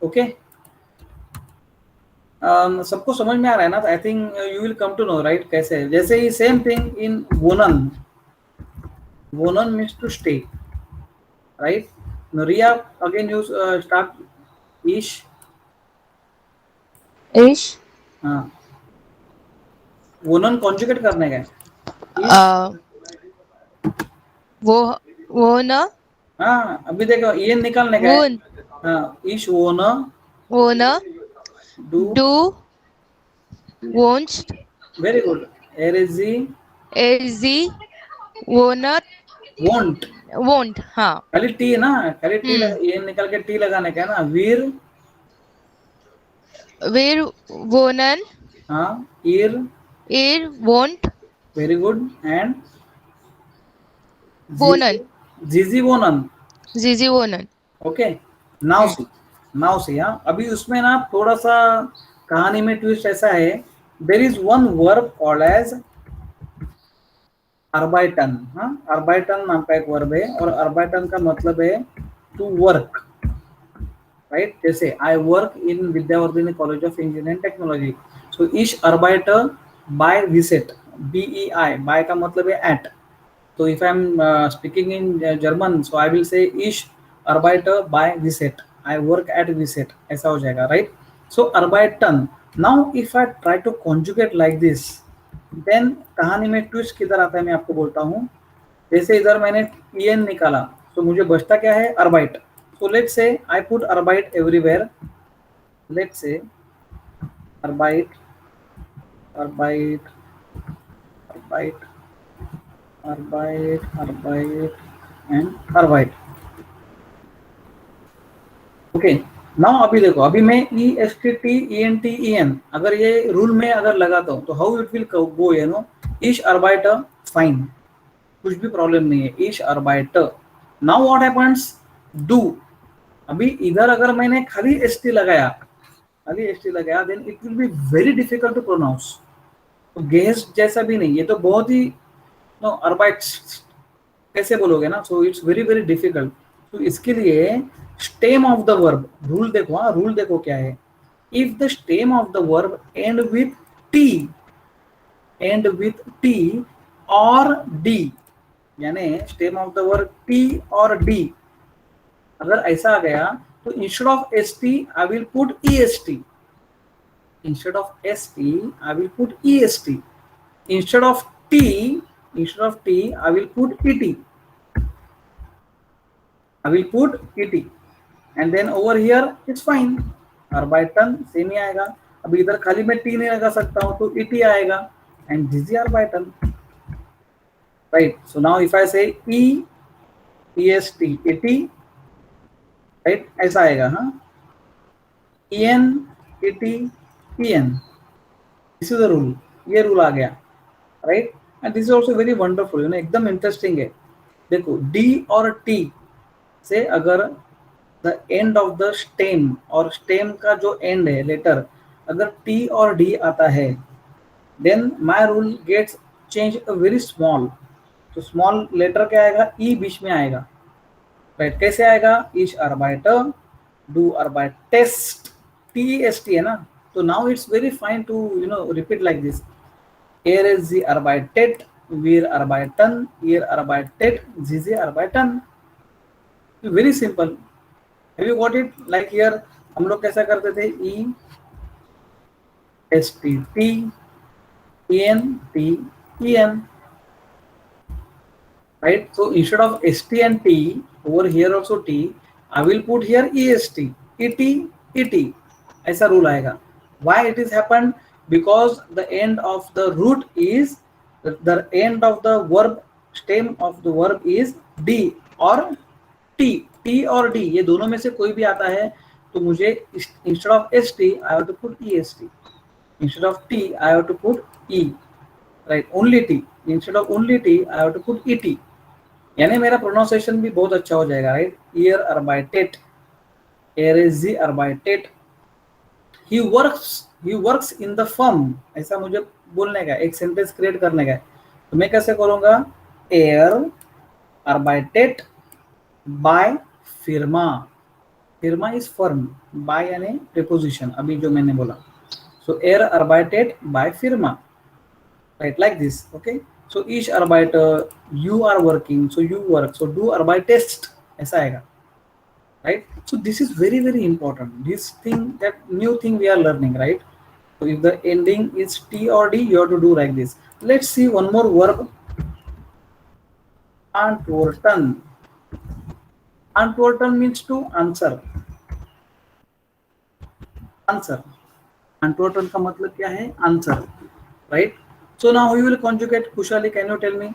A: ओके। सबको समझ में आ रहा है ना, I think you will come to know, right, कैसे, जैसे ही सेम थिंग इन वोनन, वोनन means to stay, right, Riya again you start, ईश,
D: इश,
A: हाँ, वोनन कॉन्जुगेट करने का,
D: वो न,
A: हाँ, अभी देखो ये निकालने का है,
D: वोन,
A: हाँ, ईश वोन,
D: वो न,
A: do,
D: do, won't,
A: very good, एर इज दी,
D: एजी, वो न,
A: वोंट,
D: वोंट, हाँ,
A: खाली टी ना, खाली टी, ये निकल के टी लगाने का है ना, वीर,
D: वीर, वोनन,
A: हाँ, ईर,
D: ईर, वोंट,
A: वेरी गुड, एंड
D: वोनन,
A: जीजी वोनन,
D: जीजी वोनन,
A: ओके। नाउ सी, हाँ, अभी उसमें ना थोड़ा सा कहानी में ट्विस्ट ऐसा है, there is one verb called as अर्बाइटन, हाँ, अर्बाइटन नाम का एक वर्ब है, और अर्बाइटन का मतलब है टू वर्क, राइट, जैसे I work in Vidyavardhini college of engineering and technology, so इश अर्बाइटर बाय विजिट, BEI, बाय का मतलब है at, so if I'm speaking in German, so I will say ich arbeite by Visit, I work at Visit, ऐसा हो जाएगा, right, so arbeiten, now if I try to conjugate like this, then कहानी में twist किधर आता है मैं आपको बोलता हूँ, जैसे इधर मैंने en निकाला, तो मुझे बचता क्या है, arbeit, so let's say I put arbeit everywhere, let's say arbeit, arbeit, arbeit, arbeit and arbeit, okay. Now अभी देखो, अभी मैं ESTTENTEN अगर ये रूल में अगर लगाता हूँ तो how it will go, you know, इश अर्बाइटर, फाइन, कुछ भी प्रॉब्लम नहीं है, इश अर्बाइटर। नाउ व्हाट हैपेंस, डू, अभी इधर अगर मैंने खाली ST लगाया, then it will be very difficult to pronounce, तो गेस्ट जैसा भी नहीं, ये तो बहुत ही, नो, अर्बाइट कैसे बोलोगे ना, so it's very very difficult, तो इसके लिए stem of the verb, rule देखो, हाँ, रूल देखो क्या है, if the stem of the verb and with T और डी, यानी stem of the verb T और डी, अगर ऐसा आ गया तो instead of ST I will put EST, instead of ST I will put EST, instead of T I will put ET, and then over here it's fine, अर्बाइटन same ही आएगा, अभी इधर खाली मैं T नहीं लगा सकता हूँ तो ET आएगा, and this is अर्बाइटन, right, so now if I say EST ET, right, ऐसा आएगा, हाँ, EN ET EN, this is the rule, ये रूल आ गया, right, and this is also very wonderful, you know, एकदम इंटरेस्टिंग है। देखो D और T से अगर the end of the stem, और स्टेम का जो एंड है लेटर, अगर टी और डी आता है, then my rule gets change a very small. तो स्मॉल लेटर क्या आएगा, ई बीच में आएगा, राइट। कैसे आएगा, ईश अर्बाइटर डू अर्बाइटेस्ट, टी एस टी है ना, तो now it's very fine to you know repeat like this, एर इज जी अर्बाइटेट, वीर अर्बाइटन, ईर अर्बाइटेट, जीजे अर्बाइटन, very simple. Have you got it? Like here हम लोग कैसा करते थे, E S T T, E N T E N, right? So instead of st and t, over here also t, I will put here est, et, et, ऐसा rule आएगा। Why it is happened? Because the end of the root is, the end of the verb, stem of the verb is d or t, t और d ये दोनों में से कोई भी आता है, तो मुझे instead of st I have to put est, instead of t I have to put e, right? Only t, instead of only t I have to put et, यानी मेरा प्रोनाउंसिएशन भी बहुत अच्छा हो जाएगा, राइट। ईयर अर्बाइटेट, एर इज जी अर्बाइटेट, he works in the firm, ऐसा मुझे बोलने का, एक सेंटेंस क्रिएट करने का है। तो मैं कैसे करूंगा, एर अर्बाइटेट बाय फिर्मा, फिर्मा इज फर्म, बाय यानी प्रीपोजिशन, अभी जो मैंने बोला। सो एर अर्बाइटेट bye फिर्मा, right, like this, okay? So each arbeiter, you are working, so you work, so do arbeitest, ऐसा आएगा, right? So this is very very important, this thing, that new thing we are learning, right? So if the ending is t or d, you have to do like this. Let's see one more verb, antworten. Antworten means to answer, answer, antworten का मतलब क्या है, answer, right? So now we will conjugate. Kushali, can you tell me?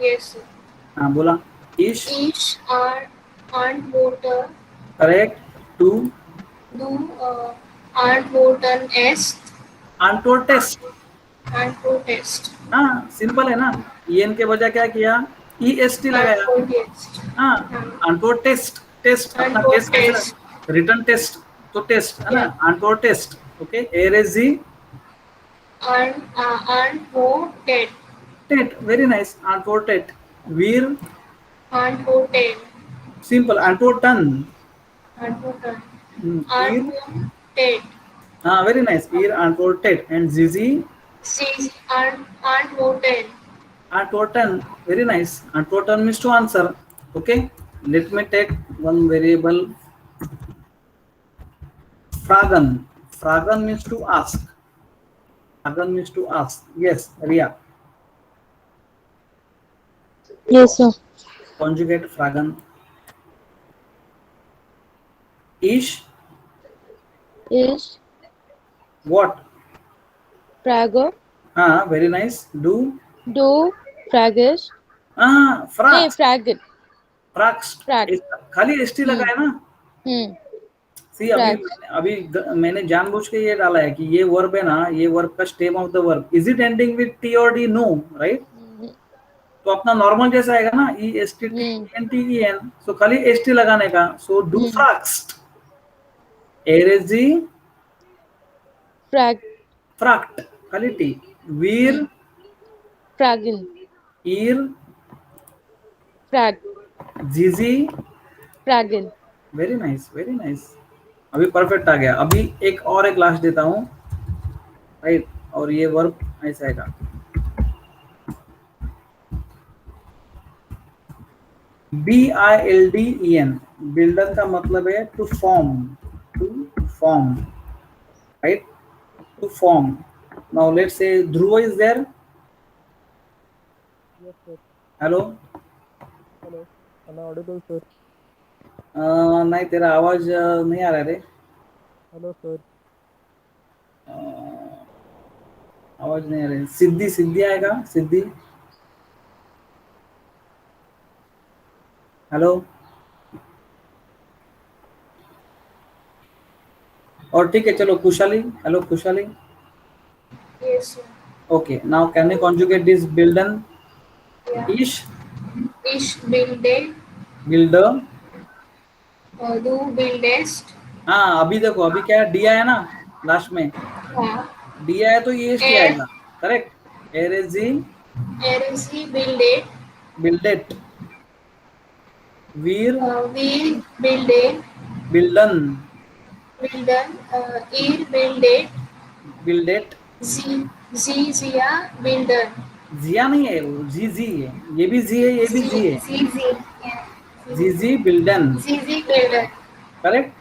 F: Yes, sir.
A: हाँ बोला, ish,
F: Each are antworten,
A: correct, to,
F: do antworten est,
A: antwortest,
F: antwortest,
A: हाँ simple है ना, en के बजाय क्या किया, est लगाया,
F: antwortest,
A: हाँ, antwortest, टेस्ट, अपना टेस्ट कैसा, रिटर्न टेस्ट, तो टेस्ट है ना, antwortest, okay, erezi,
F: antworted,
A: tet, very nice, antworted, vir,
F: antworted,
A: simple, antworten,
F: antworten,
A: ir,
F: antworted,
A: हाँ very nice, ir antworted, and zizi,
F: sis, antworted,
A: antworten, very nice, antworten means to answer, okay. Let me take one variable, fragen, fragen means to ask, fragen means to ask, yes, Ria,
D: Yes, sir.
A: conjugate fragen, ish,
D: Is
A: what,
D: Prago.
A: very nice, do,
D: Do Pragish. नहीं
A: frax,
D: Fragid.
A: frax,
D: Frax.
A: खाली st लगा है ना, सी अभी मैंने जानबूझ के ये डाला है कि ये वर्ब है ना, ये वर्ब का stem of the verb, is it ending with T और डी, नो, राइट, तो अपना नॉर्मल जैसा आएगा ना, E S T T N T E N, so खाली एस टी लगाने का, सो डू फ्राक्स्ट, एरेजी,
D: Frag.
A: फ्राक्ट, खाली टी, वीर,
D: Fragil.
A: ईर,
D: Frag.
A: जीजी,
D: Fragil.
A: Very nice, very nice, अभी परफेक्ट आ गया। अभी एक और एक लास्ट देता हूँ, राइट, और ये वर्ब ऐसा आएगा, BILDEN, बिल्डर का मतलब है to form, to form, right, to form. Now let's say Dhruv is there,
E: Yes, sir.
A: Hello,
E: Hello. Am I audible, sir?
A: नहीं तेरा आवाज नहीं आ रहा रे,
E: Hello, sir.
A: आवाज नहीं आ रही। सिद्धि, सिद्धि आएगा, सिद्धि, हेलो, और ठीक है चलो Kushali, hello Kushali,
F: yes, sir.
A: Okay, now can you conjugate this bilden?
F: Yeah.
A: Ish,
F: Ich bilde.
A: bilder.
F: Du bildest.
A: हाँ अभी देखो, अभी क्या है, डी आया ना लास्ट में,
F: हाँ.
A: डी आया तो ये टी
F: Er,
A: आएगा, करेक्ट। एरेजी
F: sie bildet.
A: बिल्डेट, वीर
F: Wir bilden.
A: बिल्डन,
F: Bilden. Ihr bildet.
A: बिल्डेट,
F: Sie bilden.
A: जिया नहीं है वो, जी जी है, ये भी जी है, ये भी जी है,
F: Sie. Yeah.
A: जी जी बिल्डन,
F: Sie bilden.
A: Correct.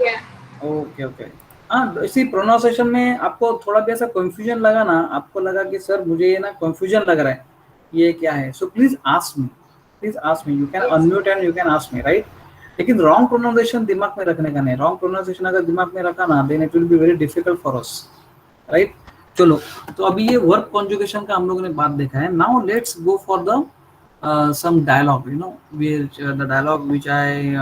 F: Yeah.
A: Okay okay. हाँ, इसी प्रोनाउंसिएशन में आपको थोड़ा भी ऐसा कंफ्यूजन लगा ना, आपको लगा कि सर मुझे ये ना कंफ्यूजन लग रहा है, ये क्या है, so please ask me, please ask me, you can unmute and you can ask me, right. लेकिन रॉन्ग प्रोनाउंसिएशन दिमाग में रखने का नहीं, रॉन्ग प्रोनाउंसिएशन अगर दिमाग में रखा ना, then it will be very difficult for us, right. चलो, तो अभी ये वर्ब कॉन्जुगेशन का हम लोगों ने बात देखा है। Now let's go for the some dialogue, you know, the dialogue which I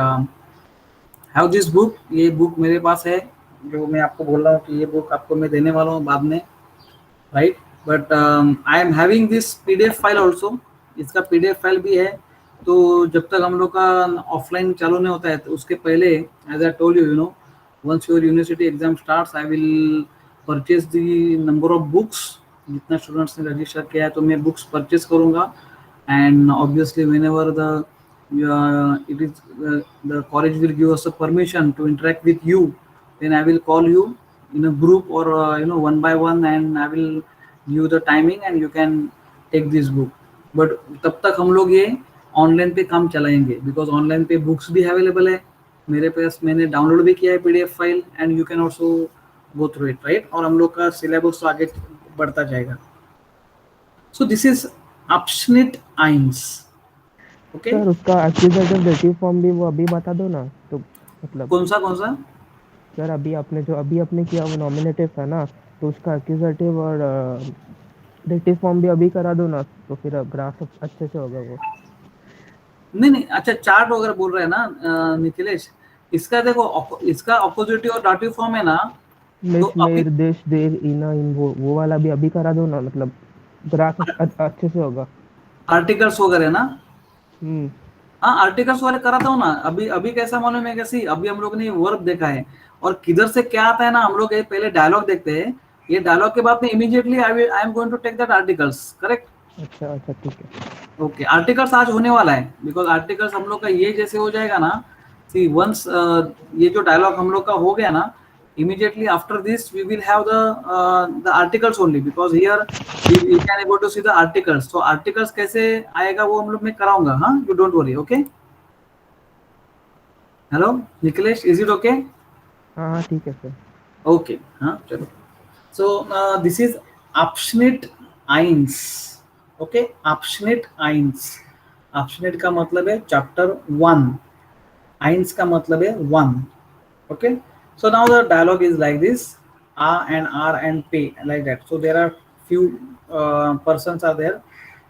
A: have this book. ये बुक मेरे पास है, जो मैं आपको बोल रहा हूँ कि ये बुक आपको मैं देने वाला हूँ बाद में, right. But I am having this PDF file also, इसका पीडीएफ फाइल भी है। तो जब तक हम लोग का ऑफलाइन चालू नहीं होता है, तो उसके पहले, as I told you, you know, once your university exam starts, I will purchase the number of books. जितना स्टूडेंट्स ने रजिस्टर किया है, तो मैं बुक्स परचेज करूँगा, and obviously whenever the it is the college will give us a permission to interact with you, then I will call you in a group or you know, one by one, and I will give you the timing and you can take this book. but तब तक हम लोग ये online पे काम चलाएंगे, because online पे books भी अवेलेबल है मेरे पास, मैंने डाउनलोड भी किया है PDF file, and you can also go through it, right. और हम लोग का सिलेबस तो आगे बढ़ता जाएगा। सो दिस इज अपशनिट आइंस, ओके।
E: सर उसका एक्यूजेटिव डेटिव फॉर्म भी वो अभी बता दो ना, तो मतलब
A: कौन सा
E: सर अभी आपने किया वो नॉमिनेटिव था ना, तो उसका एक्यूजेटिव और डेटिव फॉर्म भी अभी करा दो ना, तो फिर ग्राफ अच्छे से होगा वो।
A: नहीं, अच्छा चार्ट वगैरह बोल रहे हैं ना निखिलेश, इसका देखो, इसका अपोजिटिव और डाटिव फॉर्म है ना, तो अभी
E: देश देर इना इन वो वाला भी अभी करा दो ना, मतलब ग्राफ अच्छे से होगा।
A: आर्टिकल्स वगैरह ना,
E: हम्म।
A: हाँ आर्टिकल्स वाले कराता हूँ ना। अभी अभी कैसा मालूम है, कैसी, अभी हम लोग ने वर्ब देखा है, और किधर से क्या आता है ना, हम लोग ये पहले डायलॉग देखते हैं, ये डायलॉग के बाद में immediately I am going to take that articles, correct.
E: अच्छा ठीक है।
A: ओके, आर्टिकल्स आज होने वाला है, बिकॉज आर्टिकल्स हम लोग का ये जैसे हो जाएगा ना, सी वंस ये जो डायलॉग हम लोग का हो गया ना, immediately after this we will have the articles only, because here we can able to see the articles. So articles कैसे आएगा वो हम लोग मैं कराऊंगा, हाँ, you don't worry, okay। Hello Nikhilesh, is it okay?
E: हाँ ठीक है सर।
A: ओके, हाँ चलो। सो दिस इज अपशनिट आइंस, ओके। अपशनिट आइंस, अपशनिट का मतलब है चैप्टर 1, आइंस का मतलब है 1, okay. So now the dialogue is like this: a and r and p, like that. So there are few persons are there.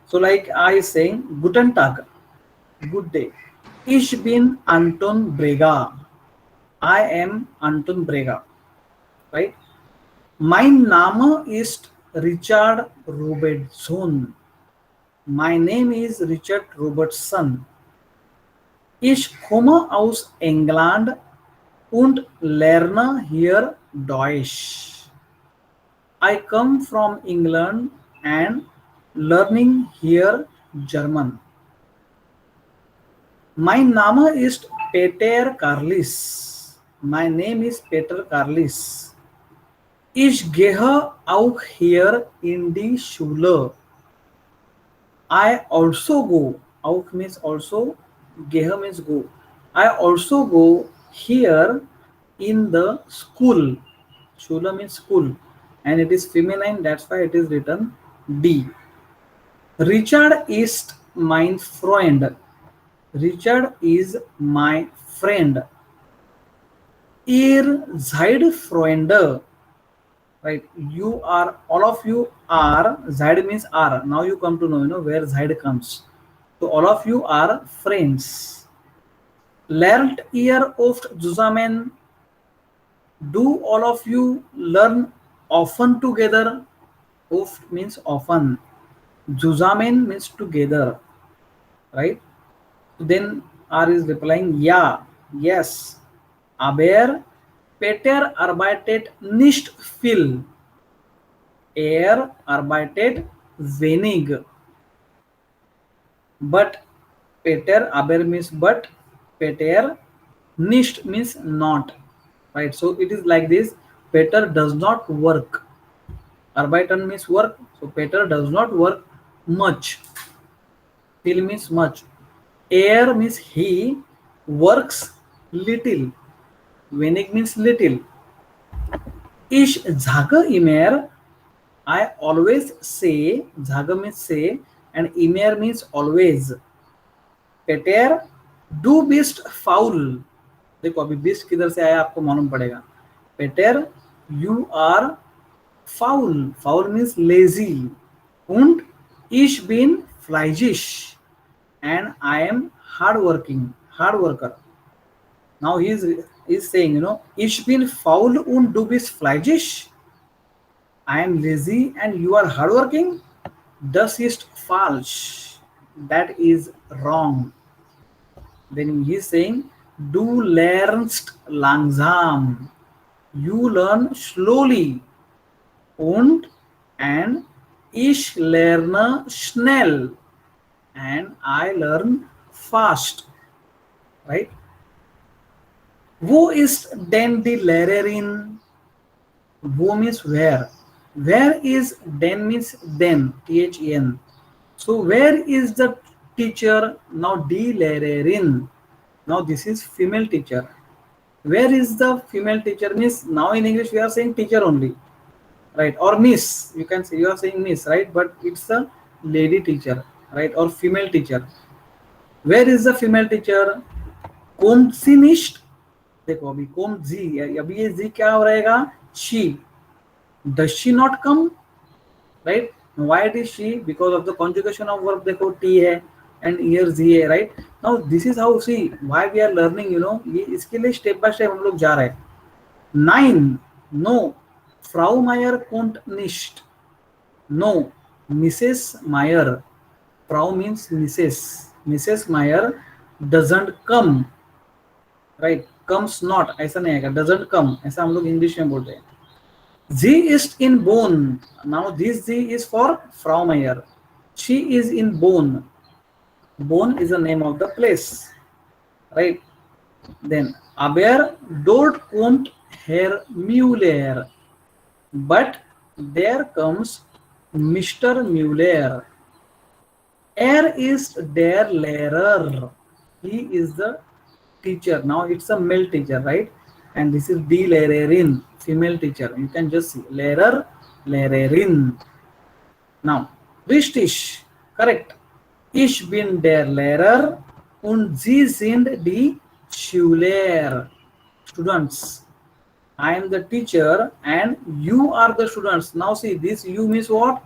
A: So like I is saying guten tag, good day. Ich bin Anton Brega, I am Anton Brega, right? Mein Name ist Richard Robertson, my name is Richard Robertson. Ich komme aus England und lerne hier Deutsch. I come from England and learning here German. Mein Name ist Peter Carlis. My name is Peter Carlis. Ich gehe auch hier in die Schule. I also go. Auch means also. Gehe means go. I also go here in the school. Schule means school, and it is feminine, that's why it is written D. Richard ist mein Freund. Richard is my friend. Ihr seid Freunde, right? You are, all of you are, seid means are. Now you come to know, where seid comes. So all of you are friends. Lernt ihr oft zusammen? Do all of you learn often together? Oft means often. Zusammen means together, right? Then R is replying, yeah, yes. Aber Peter arbeitet nicht viel. Arbeitet wenig. But Peter, aber means but, Peter, nicht means not, right? So it is like this. Peter does not work. Arbeiten means work. So Peter does not work much. Viel means much. Means he works little. Wenig means little. Ich sage immer, I always say, sage means say, and immer means always. Peter, du bist faul. देखो अभी बिस्ट किधर से आया आपको मालूम पड़ेगा. Peter, you are faul. Faul means lazy. Und ich bin fleißig. And I am hardworking, hard worker. Now he is saying, ich bin faul und du bist fleißig. I am lazy and you are hardworking. Das ist falsch. That is wrong. Then he is saying, du lernst langsam. You learn slowly. Und ich lerne schnell. And I learn fast. Right? Wo ist denn die Lehrerin? Wo means where. Where is then means then, THEN. So where is the teacher? Now die Lehrerin. Now this is female teacher. Where is the female teacher? Means now in English we are saying teacher only, right? Or miss. You can say you are saying miss, right? But it's a lady teacher, right? Or female teacher. Where is the female teacher? Kommt sie nicht? देखो अभी kommt sie. अभी ये sie क्या हो रहेगा? She. Does she not come? Right? Why it is she? Because of the conjugation of verb. देखो T है and here Z है, right? Now this is how, see, why we are learning, ये इसके लिए step by step हम लोग जा रहे हैं. 9. No. Frau Meyer kommt nicht. No. Mrs. Meyer. Frau means Mrs. Mrs. Meyer doesn't come. Right? Comes not. ऐसा नहीं आएगा. Doesn't come. ऐसा हम लोग इंग्लिश में बोलते हैं. Sie ist in Bonn. Now this Z is for Frau Meyer. She is in Bonn. Bonn is the name of the place, right? Then aber dort kommt Herr Müller, but there comes Mr. Müller. Is der Lehrer. He is the teacher. Now it's a male teacher, right? And this is die Lehrerin, female teacher. You can just see Lehrer, Lehrerin. Now richtig, correct. Ich bin der Lehrer und Sie sind die Schüler. Students. I am the teacher and you are the students. Now see, this you means what?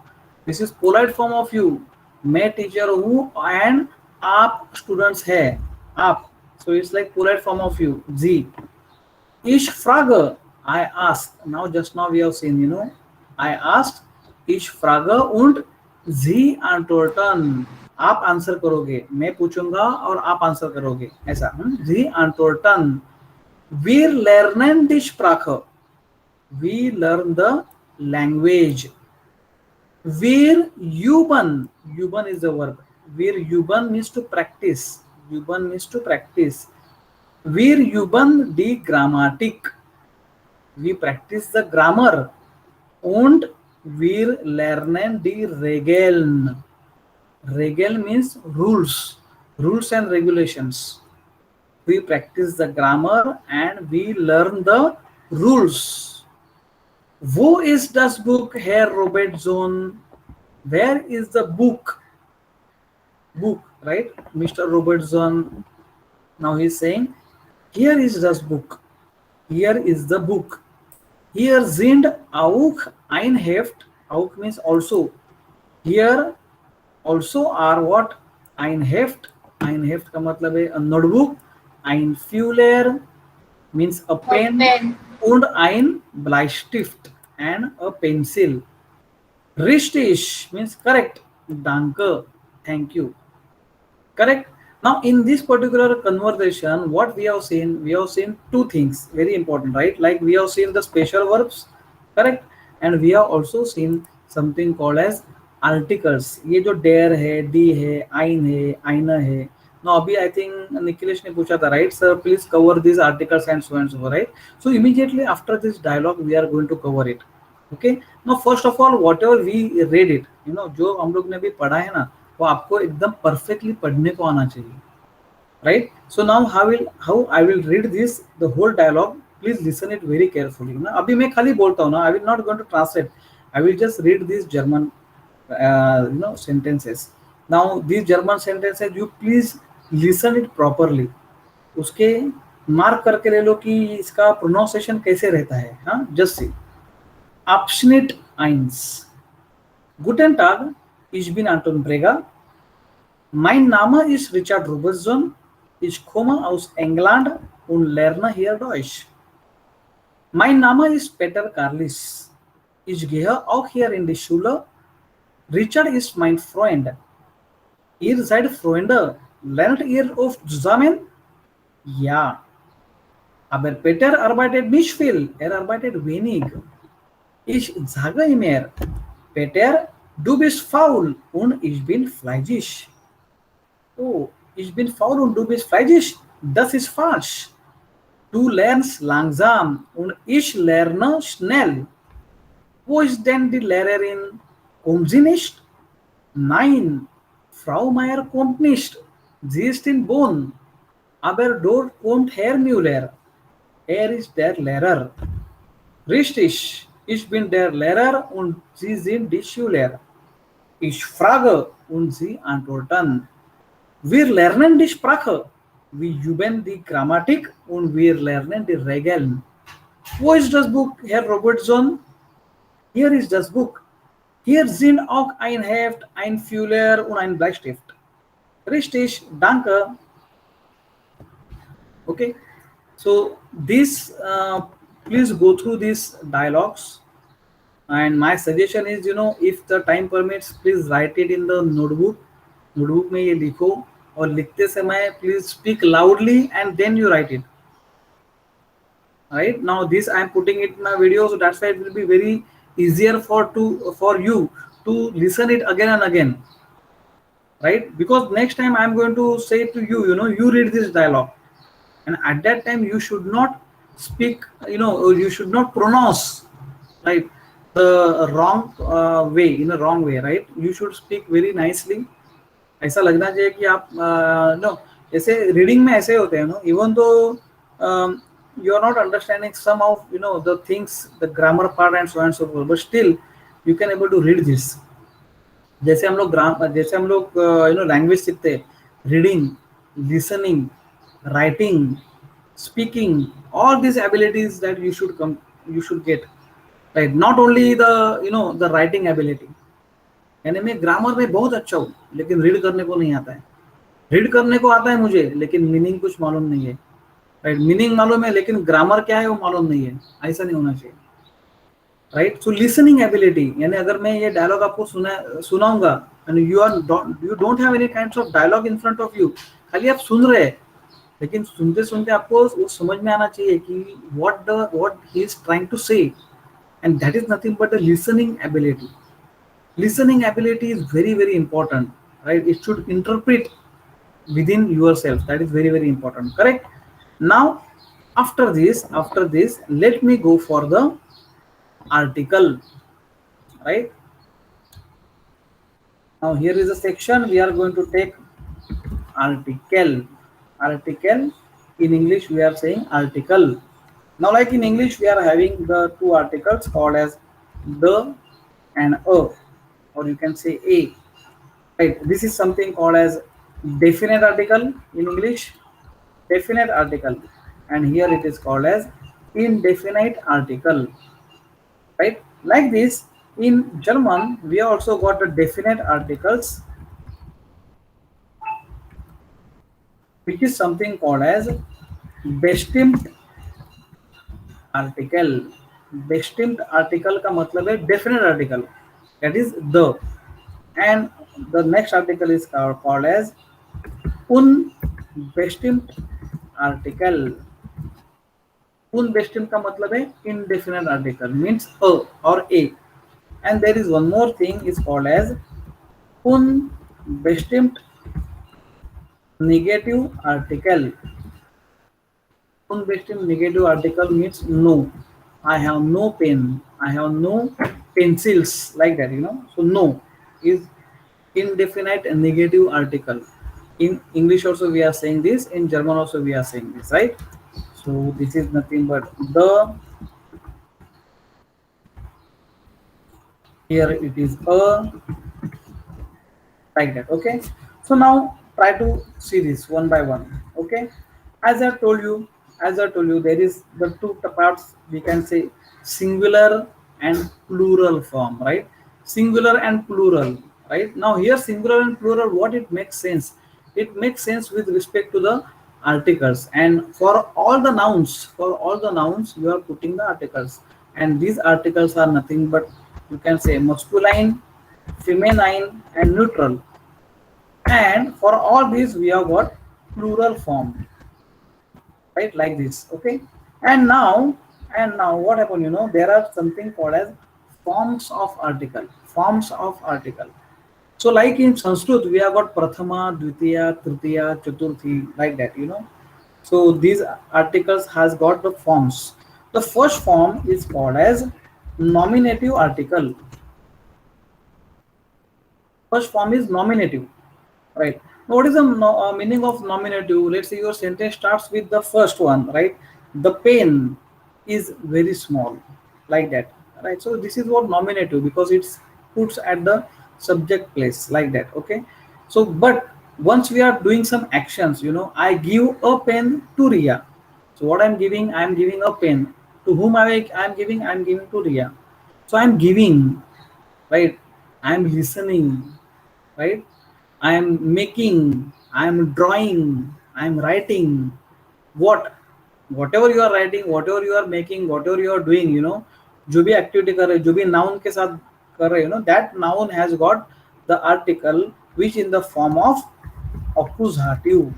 A: This is polite form of you. मैं teacher हूँ and आप students है. आप. So it's like polite form of you. Sie. Ich frage. I ask. Now just now we have seen, I asked. Ich frage und Sie antworten. आप answer करोगे, मैं पूछूंगा और आप आंसर करोगे, ऐसा. Sie antworten. Wir lernen die Sprache. We learn the language. Wir üben. Üben is the verb. Wir üben means to practice. Üben means to practice. Wir üben die Grammatik. We practice the grammar. Und wir lernen die Regeln. Regel means rules. Rules and regulations. We practice the grammar and we learn the rules. Wo ist das Buch, Herr Robertson? Where is the book? Book, right? Mr. Robertson. Now he is saying, here is das Buch. Here is the book. Here sind auch ein Heft. Auch means also. Here also are what? Ein Heft. Ein Heft का मतलब है a notebook. Ein Füller means a pen. Und ein Bleistift and a pencil. Richtig means correct. Danke, thank you. Correct. Now, in this particular conversation, what we have seen two things very important, right? Like we have seen the special verbs, correct, and we have also seen something called as articles. ये जो dare है, die है, ein है, eine है. Now, अभी I think Nikhilesh ने पूछा था, right? Sir, please cover these articles and so, right? So immediately after this dialogue, we are going to cover it. Okay. Now, first of all, whatever we read it, जो हम लोग ने अभी पढ़ा है ना, वो आपको एकदम परफेक्टली पढ़ने को आना चाहिए, right? So now how I will read this the whole dialogue, please listen it very carefully ना. अभी मैं खाली बोलता हूँ ना, I will not going to translate, I will just read this German sentences. Now this German sentences you please listen it properly, उसके mark करके ले लो कि इसका प्रोनाउंसिएशन कैसे रहता है. हाँ, just see. Abschnitt 1. Guten Tag, ich bin Anton Breger. Mein Name ist Richard Robertson. Ich komme aus England und lerne hier Deutsch. Mein Name ist Peter Carlis. Ich gehe auch hier in die Schule. Richard ist mein Freund. Ihr seid Freunde. Lernt ihr oft zusammen? Ja. Aber Peter arbeitet nicht viel. Arbeitet wenig. Ich sage immer, Peter, du bist faul und ich bin fleißig. Oh, ich bin faul und du bist fleißig? Das ist falsch. Du lernst langsam und ich lerne schnell. Wo ist denn die Lehrerin? Kommt sie nicht? Nein, Frau Meier kommt nicht. Sie ist in Bonn. Aber dort kommt Herr Müller. Ist der Lehrer. Richtig. Ich bin der Lehrer und Sie sind die Schüler. Ich frage und Sie antworten. Wir lernen die Sprache. Wir üben die Grammatik und wir lernen die Regeln. Wo ist das Buch, Herr Robertson? Hier ist das Buch. Hier sind auch ein Heft, ein Füller und ein Bleistift. Richtig, danke. Okay, so this please go through these dialogues, and my suggestion is, if the time permits, please write it in the notebook में ये लिखो, और लिखते समय please speak loudly and then you write it. Right now this I am putting it in my video, so that's why it will be very easier for you to listen it again and again, right? Because next time I am going to say to you, you read this dialogue, and at that time you should not speak, or you should not pronounce, right, the wrong way, in a wrong way, right? You should speak very nicely. ऐसा लगना चाहिए कि आप जैसे reading में ऐसे होते हैं, even though you are not understanding some of the things, the grammar part and so forth, but still you can able to read this. जैसे हम लोग लैंग्वेज सीखते हैं, reading, listening, writing, speaking, all these abilities that you should get, right? Not only the the writing ability. यानी मैं grammar में बहुत अच्छा हूँ लेकिन रीड करने को नहीं आता है. रीड करने को आता है मुझे लेकिन मीनिंग कुछ मालूम नहीं है, राइट? मीनिंग मालूम है लेकिन ग्रामर क्या है वो मालूम नहीं है. ऐसा नहीं होना चाहिए, राइट? सो लिसनिंग एबिलिटी, यानी अगर मैं ये डायलॉग आपको सुनाऊंगा and you don't have any kinds of dialogue in front of you, खाली आप सुन रहे हैं, लेकिन सुनते सुनते आपको वो समझ में आना चाहिए कि what he is trying to say, and that is nothing but the listening ability. Listening ability is very, very important, right? It should interpret within yourself. That is very, very important, correct? Now, after this, let me go for the article, right? Now, here is a section we are going to take article. Article, in English we are saying article. Now, like in English, we are having the two articles called as the and a, or you can say a, right? This is something called as definite article in English, definite article, and here it is called as indefinite article, right? Like this, in German, we also got the definite articles, which is something called as bestimmt article. Bestimmt article का मतलब है definite article. that is the. And the next article is called as unbestimmt article. Unbestimmt का मतलब है indefinite article, means a or a. And there is one more thing is called as unbestimmt negative article. Unbestimmt negative article means no. I have no pen. I have no pencils, like that, you know. So no is indefinite negative article. In English also we are saying this. In German also we are saying this, right? So this is nothing but the. Here it is a, like that. Okay. So now try to see this one by one. Okay. As I told you, there is the two parts, we can say singular and plural form, right? Singular and plural, right? Now here singular and plural, what it makes sense? It makes sense with respect to the articles, and for all the nouns, you are putting the articles, and these articles are nothing but, you can say, masculine, feminine, and neutral. And for all these we have got plural form, right, like this. Okay. And now what happened, you know, there are something called as forms of article. So like in Sanskrit we have got prathama, dvitiya, tritiya, chaturthi, like that, you know. So these articles has got the forms. The first form is called as nominative article. First form is nominative, right? Now, what is the meaning of nominative? Let's say your sentence starts with the first one, right? The pen is very small, like that, right? So this is what nominative, because it's puts at the subject place, like that. Okay. So but once we are doing some actions, you know, I give a pen to Ria. So what I'm giving a pen. To whom I'm giving to Ria. So I'm giving, right? I'm listening, right? I am making, I am drawing, I am writing. Whatever you are writing, whatever you are making, whatever you are doing, you know, जो भी activity कर रहे, जो भी noun के साथ कर रहे, you know, that noun has got the article which in the form of accusative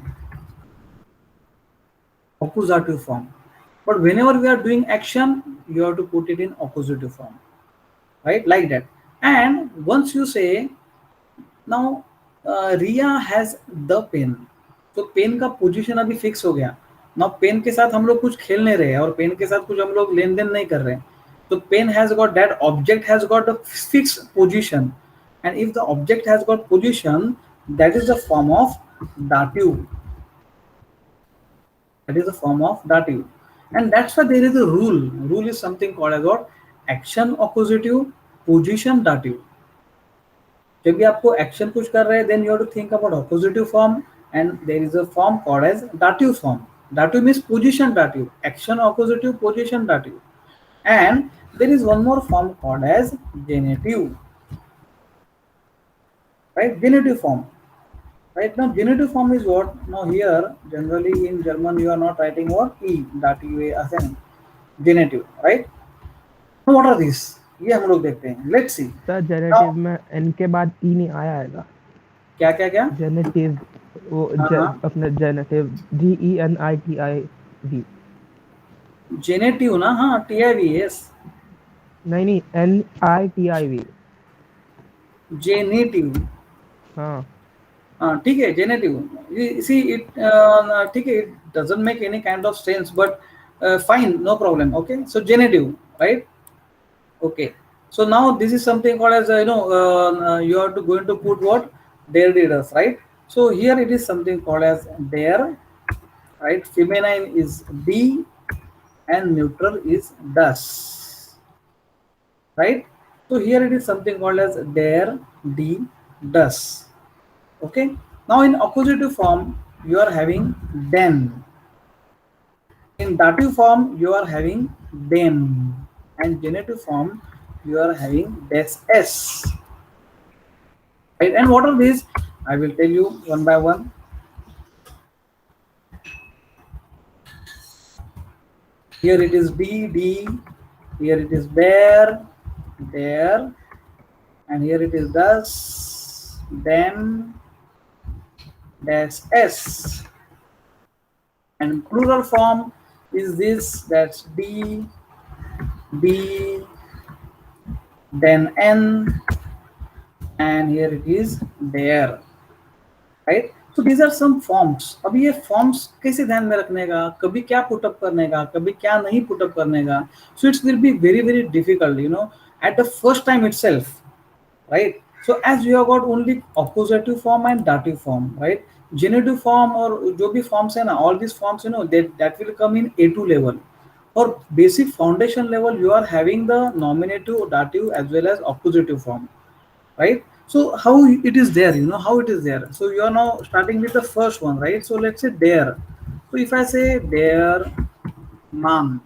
A: form. But whenever we are doing action, you have to put it in accusative form, right? Like that. And once you say, now Riya has the pen, तो pen का position अभी fix हो गया. Now pen के साथ हम लोग कुछ खेल नहीं रहे हैं और पेन के साथ कुछ हम लोग लेन देन नहीं कर रहे हैं. तो pen has got, that object has got a fix position, and if the object has got position, that is the form of dative. And that's why there is a rule. Rule is something called as what? Action accusative, position dative. जब भी आपको action कुछ कर रहे हैं, then you have to think about accusative form, and there is a form called as dative form. Dative means position dative, action accusative, position dative. And there is one more form called as genitive, right? Genitive form, right? Now genitive form is what? Now here generally in German you are not writing what? E, dative as an genitive, right? Now what are these? ये हम लोग देखते हैं. Let's see.
E: Sir generative में N के बाद ई नहीं आया आएगा.
A: क्या क्या क्या?
E: जेनेटिव, वो अपने जेनेटिव GENITIV.
A: जेनेटिव ना? हाँ, TIV. यस.
E: नहीं NITIV.
A: जेनेटिव.
E: हाँ
A: हाँ ठीक है, जेनेटिव. See it, ठीक है, it doesn't make any kind of sense, but fine, no problem. Okay, so genitive, right? Okay, so now this is something called as you are going to put what? There readers, right? So here it is something called as there, right? Feminine is D and neutral is das, right? So here it is something called as there, D, das. Okay, now in accusative form you are having den. In dative form you are having dem, and genitive form you are having des s, right? And what are these? I will tell you one by one. Here it is D, here it is there, and here it is thus, then, dash s, and plural form is this, that's d, d, then n, and here it is there, right? So these are some forms. अब ये forms कैसे ध्यान में रखने का, कभी क्या put up करने का, कभी क्या नहीं put up करने का. So it will be very very difficult, you know, at the first time itself, right? So as you have got only accusative form and dative form, right? Genitive form और जो भी forms है ना, all these forms, you know, that will come in A2 level. For basic foundation level, you are having the nominative, dative as well as accusative form, right? So how it is there, you know, how it is there. So you are now starting with the first one, right? So let's say there. So if I say there man,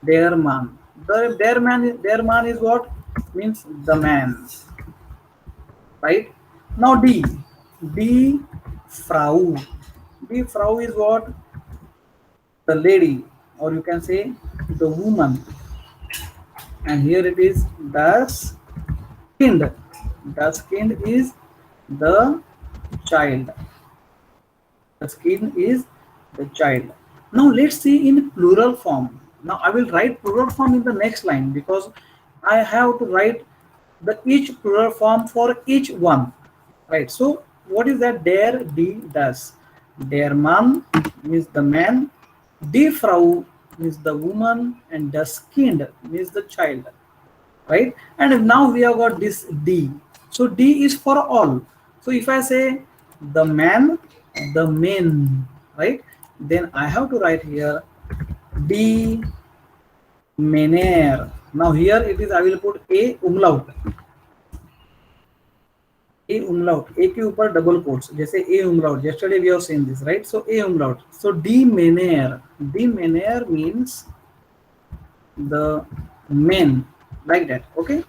A: there man, there man is what? Means the man, right? Now D Frau. D Frau is what? The lady, or you can say the woman. And here it is das Kind. Das Kind is the child. Das Kind is the child. Now let's see in plural form. Now I will write plural form in the next line because I have to write the each plural form for each one, right? So what is that? Der, die, das. Der Mann means the man, die Frau means the woman, and das Kind means the child, right? And now we have got this D. So D is for all. So if I say the man, the men, right? Then I have to write here D Mener. Now here it is, I will put A umlaut. A umlaut. A के ऊपर double quotes. जैसे A umlaut. Yesterday we have seen this, right? So A umlaut. So D Mener. D Mener means the men, like that. Okay.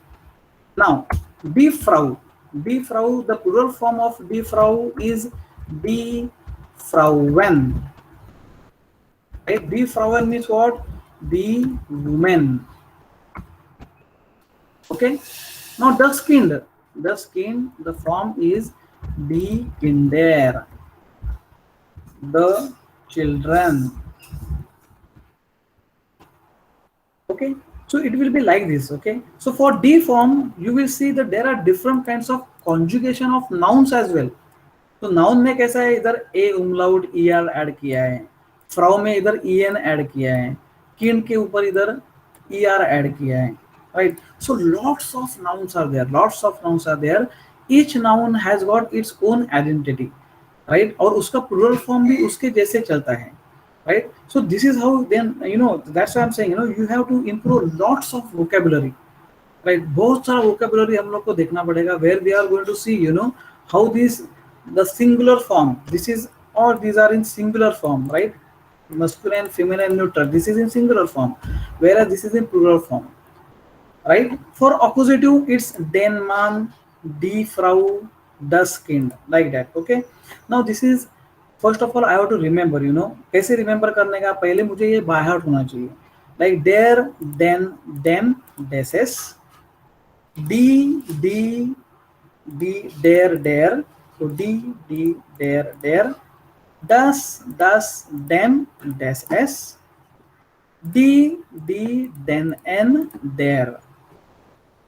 A: Now Die Frau. Die Frau. The plural form of Die Frau is Die Frauen. Right? Die Frauen means what? The woman. Okay. Now das Kind. Das Kind, the form is die Kinder, the children. Okay. So it will be like this. Okay. So for D form, you will see that there are different kinds of conjugation of nouns as well. तो noun में कैसा है, इधर ए umlaut er add किया है, Frau में इधर en add किया है, किंड के ऊपर इधर er ऐड किया है, right? So lots of nouns are there, each noun has got its own identity, right? और उसका plural form भी उसके जैसे चलता है, right? So this is how, then you know, that's why I'm saying, you know, you have to improve lots of vocabulary, right? बहुत सारा vocabulary हम लोग को देखना पड़ेगा, where we are going to see, you know, how the singular form, this is, or these are in singular form, right? Masculine, feminine, neutral, this is in singular form, whereas this is in plural form, right? For accusative, it's den man, die Frau, das Kind, like that. Okay. Now this is, first of all, I have to remember, you know, कैसे remember करने का, पहले मुझे ये by heart होना चाहिए, like there, then, them, deses, die, der, so die, der, das, dem, das es, die, then, n, there,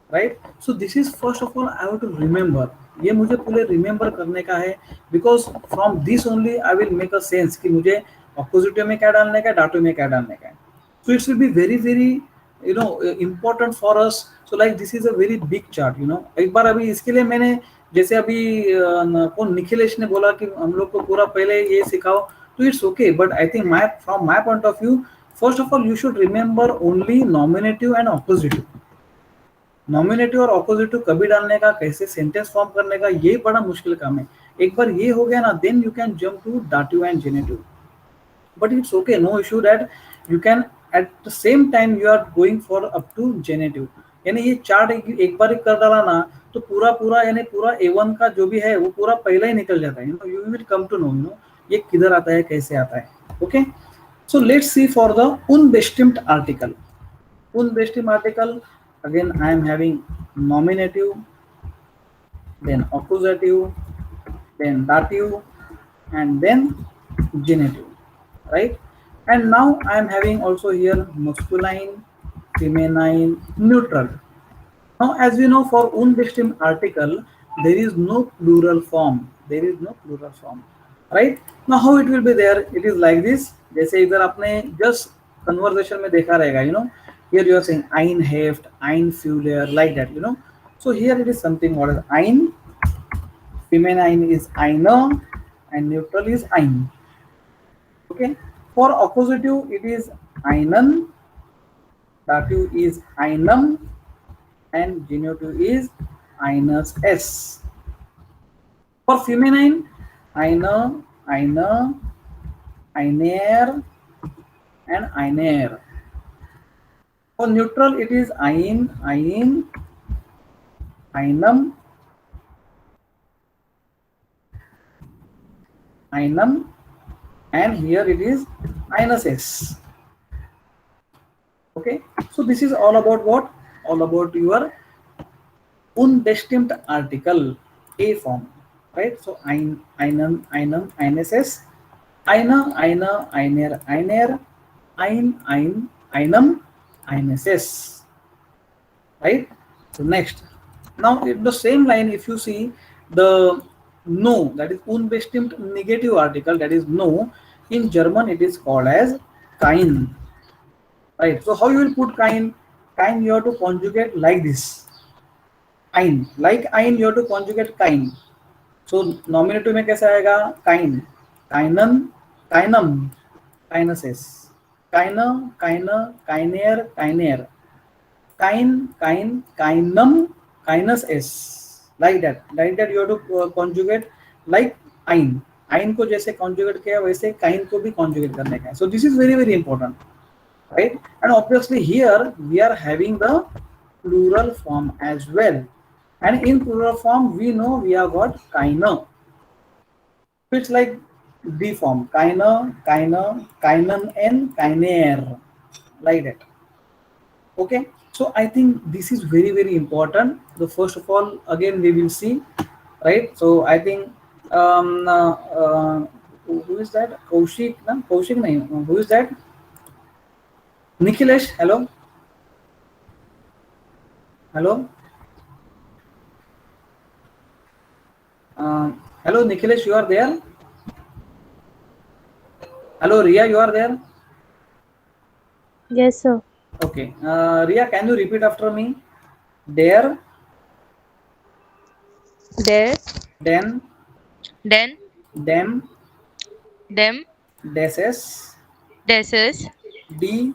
A: right? So this is, first of all, I have to remember, ये मुझे पूरे remember करने का है, because from this only I will make a sense कि मुझे accusative में क्या डालने का है, dative में क्या डालने का है. So it will be very very, you know, important for us. So like this is a very big chart, you know. एक बार अभी इसके लिए मैंने, जैसे अभी कौन निखिलेश ने बोला कि हम लोग को पूरा पहले ये सिखाओ, तो it's okay, but I think from my point of view, first of all you should remember only nominative and appositive. Nominative और ऑपोजिटिव कभी डालने का, कैसे सेंटेंस फॉर्म करने का, ये बड़ा मुश्किल काम है. एक बार ये हो गया ना, then you can jump to dative and genitive. But it's okay, no issue that you can at the same time you are going for up to genitive. यानी ये चार्ट एक बार कर डाला ना, तो पूरा यानी पूरा A1 का जो भी है वो पूरा पहला ही निकल जाता है. You will come to know, you know, ये किधर आता है, कैसे आता है. Okay. So let's see for the unbestimmt article. Unbestimmt article, again I am having nominative, then accusative, then dative, and then genitive, right? And now I am having also here masculine, feminine, neutral. Now, as we know, for unbestimmt article, there is no plural form. There is no plural form, right? Now, how it will be there? It is like this. जैसे इधर आपने just conversation में देखा रहेगा, you know. Here you are saying ein heft, ein Fuller, like that, you know. So here it is something what is ein, feminine is eine, and neutral is ein. Okay. For accusative, it is einen, dative is einem, and genitive is eines s. For feminine, eine, einer, and einer. For neutral, it is ein, einem, and here it is eines s. Okay, so this is all about what? All about your unbestimmt article, A form, right? So einen, einem, eines s, einer, einer, einer, einem, eines s, right? So next, now in the same line, if you see the no, that is unbestimmt negative article, that is no, in German it is called as kein, right? So how you will put kein? Kein you have to conjugate like this. Ein, like ein you have to conjugate kein. So nominative में कैसे आएगा? Kein, keinen, keinem, keines s, keine, keine, keiner, keiner, kein, keinem, keines s, like that you have to conjugate like ein. Ein को जैसे conjugate किया वैसे kein को भी conjugate करने का है. So this is very very important, right? And obviously here we are having the plural form as well, and in plural form we know we have got keine. It's like D form, keine, keinen, and keiner, like that. Okay, so I think this is very very important. The first of all, again we will see, right? So I think who is that? Kaushik, no? Kaushik nahi. Who is that? Nikhilesh, hello. Hello. Hello, Nikhilesh, you are there? Hello, Ria, you are there?
G: Yes, sir.
A: Okay. Ria, can you repeat after me? There,
D: There,
A: then,
D: then,
A: them,
D: them,
A: deses,
D: deses,
A: D,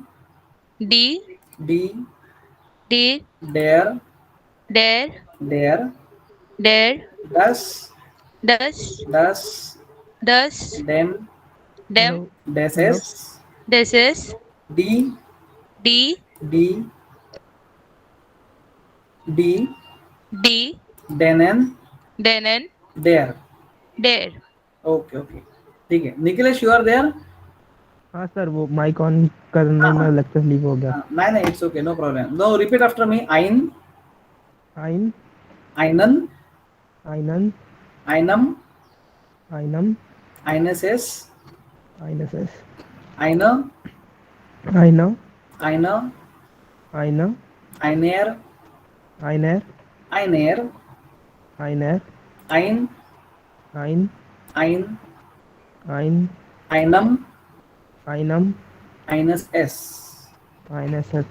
D: D,
A: D,
D: D,
A: there,
D: there,
A: there,
D: das,
A: thus,
D: das,
A: them,
D: dem,
A: deses,
D: deses,
A: D,
D: D,
A: D, D,
D: D,
A: denen,
D: denen,
A: there.
D: there.
A: Okay, okay. ठीक है. Nikhilesh, you are there?
E: हाँ sir, वो mic on करने में lecture leave हो गया.
A: नहीं, it's okay, no problem. No, repeat after me. Ein,
E: ein,
A: einen,
E: einen,
A: einem,
E: einem,
A: eines s,
E: eines s,
A: eine,
E: einer,
A: einer,
E: einer,
A: einer,
E: einer,
A: einer,
E: einer,
A: ein,
E: ein,
A: ein,
E: einem,
A: einem, eines s.
E: eines s.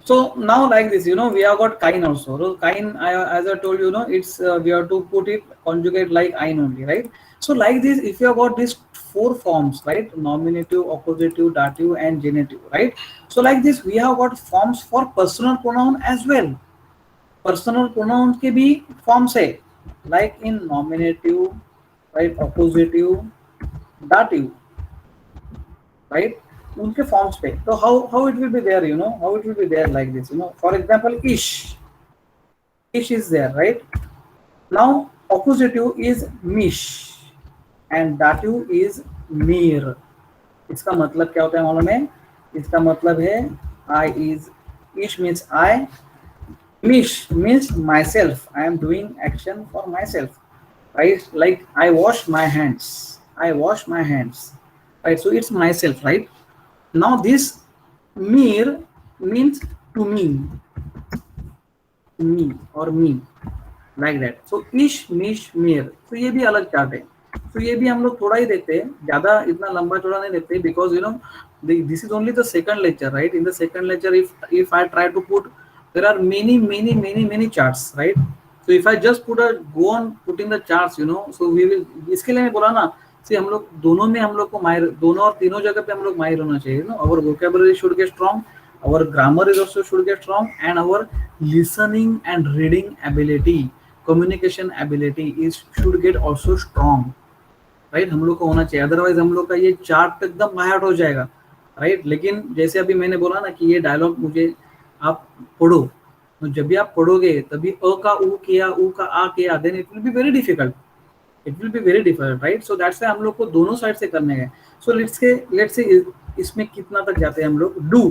A: So now like this, you know, we have got kein also. So kein, as I told you, know, it's we have to put it conjugate like ein only, right? So like this, if you have got these four forms, right? Nominative, accusative, dative, and genitive, right? So like this, we have got forms for personal pronoun as well. Personal pronoun के भी forms है, like in nominative, right? Accusative, dative, right? उनके forms पे. So how it will be there, you know? How it will be there like this, you know? For example, ish is there, right? Now accusative is mish and dative is mir. इसका मतलब क्या होता है मालूम है? इसका मतलब है I is, ish means I, Mish means myself. I am doing action for myself, right? Like I wash my hands. I wash my hands, right? So it's myself, right? Now this mir means to me or me, like that. So ish, mish, mir. So ये भी अलग chart है. So ये भी हम लोग थोड़ा ही देते हैं, ज़्यादा इतना लंबा चौड़ा नहीं देते, because you know this is only the second lecture, right? In the second lecture, if I try to put, there are many charts, right? So if I just go on putting the charts, you know, so we will, इसके लिए मैं बोला ना, see हम लोग दोनों में हम लोग को माहिर, दोनों और तीनों जगह पे हम लोग माहिर होना चाहिए, no? Our vocabulary should get strong, our grammar is also should get strong, and our listening and reading ability, communication ability is should get also strong, right? हम लोग को होना चाहिए, अदरवाइज हम लोग का ये चार्ट एकदम बाहर हो जाएगा, राइट? लेकिन जैसे अभी मैंने बोला ना कि ये डायलॉग मुझे आप पढ़ो, तो जब भी आप पढ़ोगे तभी अ का उ किया, उ का आ किया, then it will be very difficult, it will be very difficult, right? So that's why हम लोग को दोनों साइड से करने हैं. सो लेट्स से इसमें कितना तक जाते हैं हम लोग. Do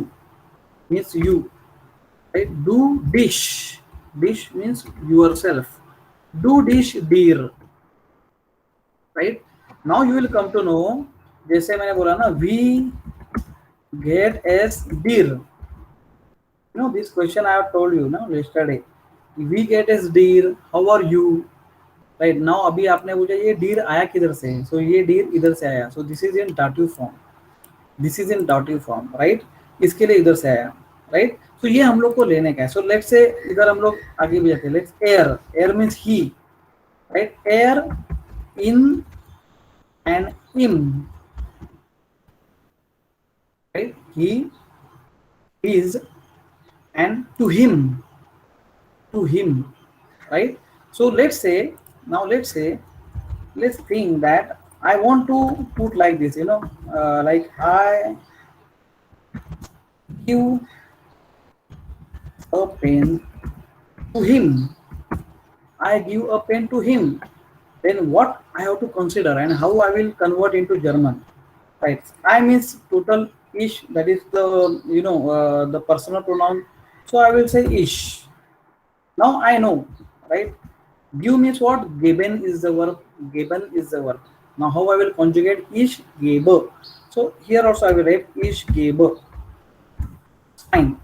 A: means you, right? Do dish, dish means yourself. Do dish deer, right? Now you will come to know, जैसे मैंने बोला ना, we get as deer. You know this question I have told you ना yesterday. We get as deer. How are you? Right now अभी आपने पूछा ये deer आया किधर से? So ये deer इधर से आया. So this is in dative form. This is in dative form, right? इसके लिए इधर से आया, right? So ये हम लोग को लेने का है. So let's say इधर हम लोग आगे भी जाते हैं. Let's air. Air means he, right? Air, in and him, right? He is and to him, right? So let's say, now let's think that I want to put like this, you know, like I give a pen to him, I give a pen to him. Then what I have to consider and how I will convert into German, right? I means total ish, that is the, you know, the personal pronoun. So I will say ish. Now I know, right? Give means what? Geben is the verb. Geben is the verb. Now how I will conjugate? Ish gebe. So here also I will write ish gebe. Fine.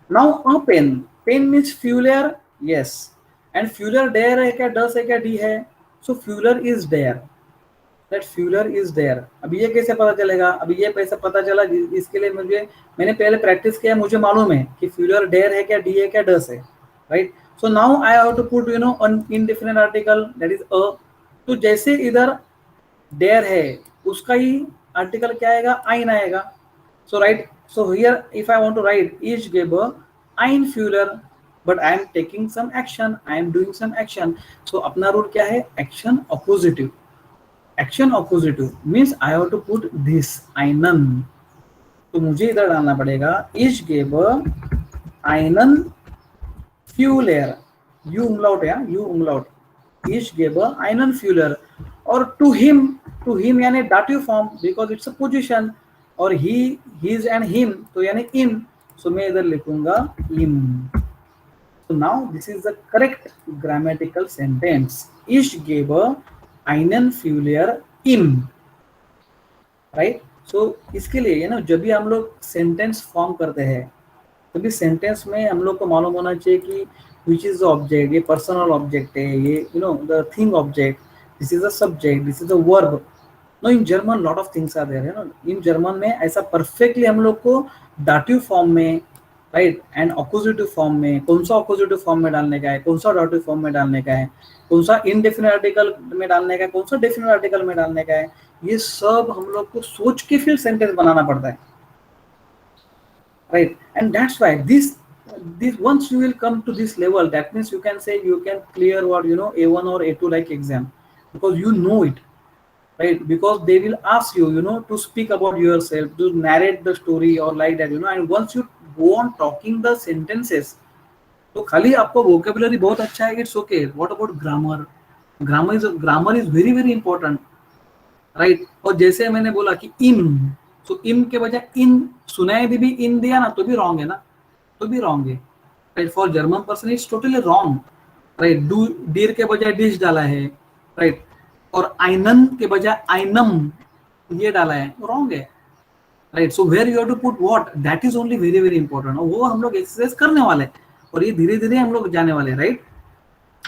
A: Now a pen. Pen means fuller. Yes. And fuller there है क्या? Does है क्या? D है. So Fuller is there. That Fuller is there. अभी ये कैसे पता चलेगा? अभी ये कैसे पता चला? इसके लिए मैंने पहले प्रैक्टिस किया, मुझे मालूम है कि Fuller there है क्या, D है क्या, does है, right? So now I have to put, you know, an indefinite article, that is a. तो जैसे इधर there है, उसका ही article क्या आएगा? ein आएगा. So right. So here if I want to write ich gebe ein Fuller, but I am taking some action, I am doing some action. So अपना rule क्या है? Action oppositive. Action oppositive means I have to put this einen. तो मुझे इधर डालना पड़ेगा ich gebe einen Fuller. U umlaut है, U umlaut. Ich gebe einen Fuller. और to him यानी dative form because it's a position, और he, his and him तो यानी im. So मैं इधर लिखूंगा im. So now this is the correct grammatical sentence. Ich gebe einen Fuller ihm, right? So इसके लिए ये ना, जब भी हम लोग सेंटेंस फॉर्म करते हैं तभी सेंटेंस में हम लोग को मालूम होना चाहिए कि which is the object, ये पर्सनल ऑब्जेक्ट है, ये you know the thing object, this is the subject, this is the verb. No, in German lot of things are there, you know. In German में ऐसा perfectly हम लोग को dative form में, right, and ऑपोजिटिव form में कौन सा ऑपोजिटिव form में डालने का है, कौन सा डाटिव फॉर्म में डालने का है, कौन सा इनडेफिनिट आर्टिकल में डालने का है, कौन सा डेफिनिट आर्टिकल में डालने का है, ये सब हम लोग को सोच के फिर सेंटेंस बनाना पड़ता है, right? And that's why this once you will come to this level, that means you can say you can clear what, you know, A1 or A2 like exam, because you know it, right? Because they will ask you, you know, to speak about yourself, to narrate the story or like that, you know. And once you go on talking the sentences, तो खाली आपको vocabulary बहुत अच्छा है, it's okay. What about grammar? Grammar is very very important, right? और जैसे मैंने बोला कि im, so im के बजाय in, सुनाई भी in दिया ना तो भी wrong है ना, तो भी wrong है, right. For German person it's totally wrong, right. Do deer के बजाय डिश डाला है, राइट. और आइनन के बजाय आइनम ये डाला है, रॉन्ग है, right. So where you have to put what, that is only very very important. वो हम लोग एक्सरसाइज करने वाले हैं और ये धीरे धीरे हम लोग जाने वाले हैं, right.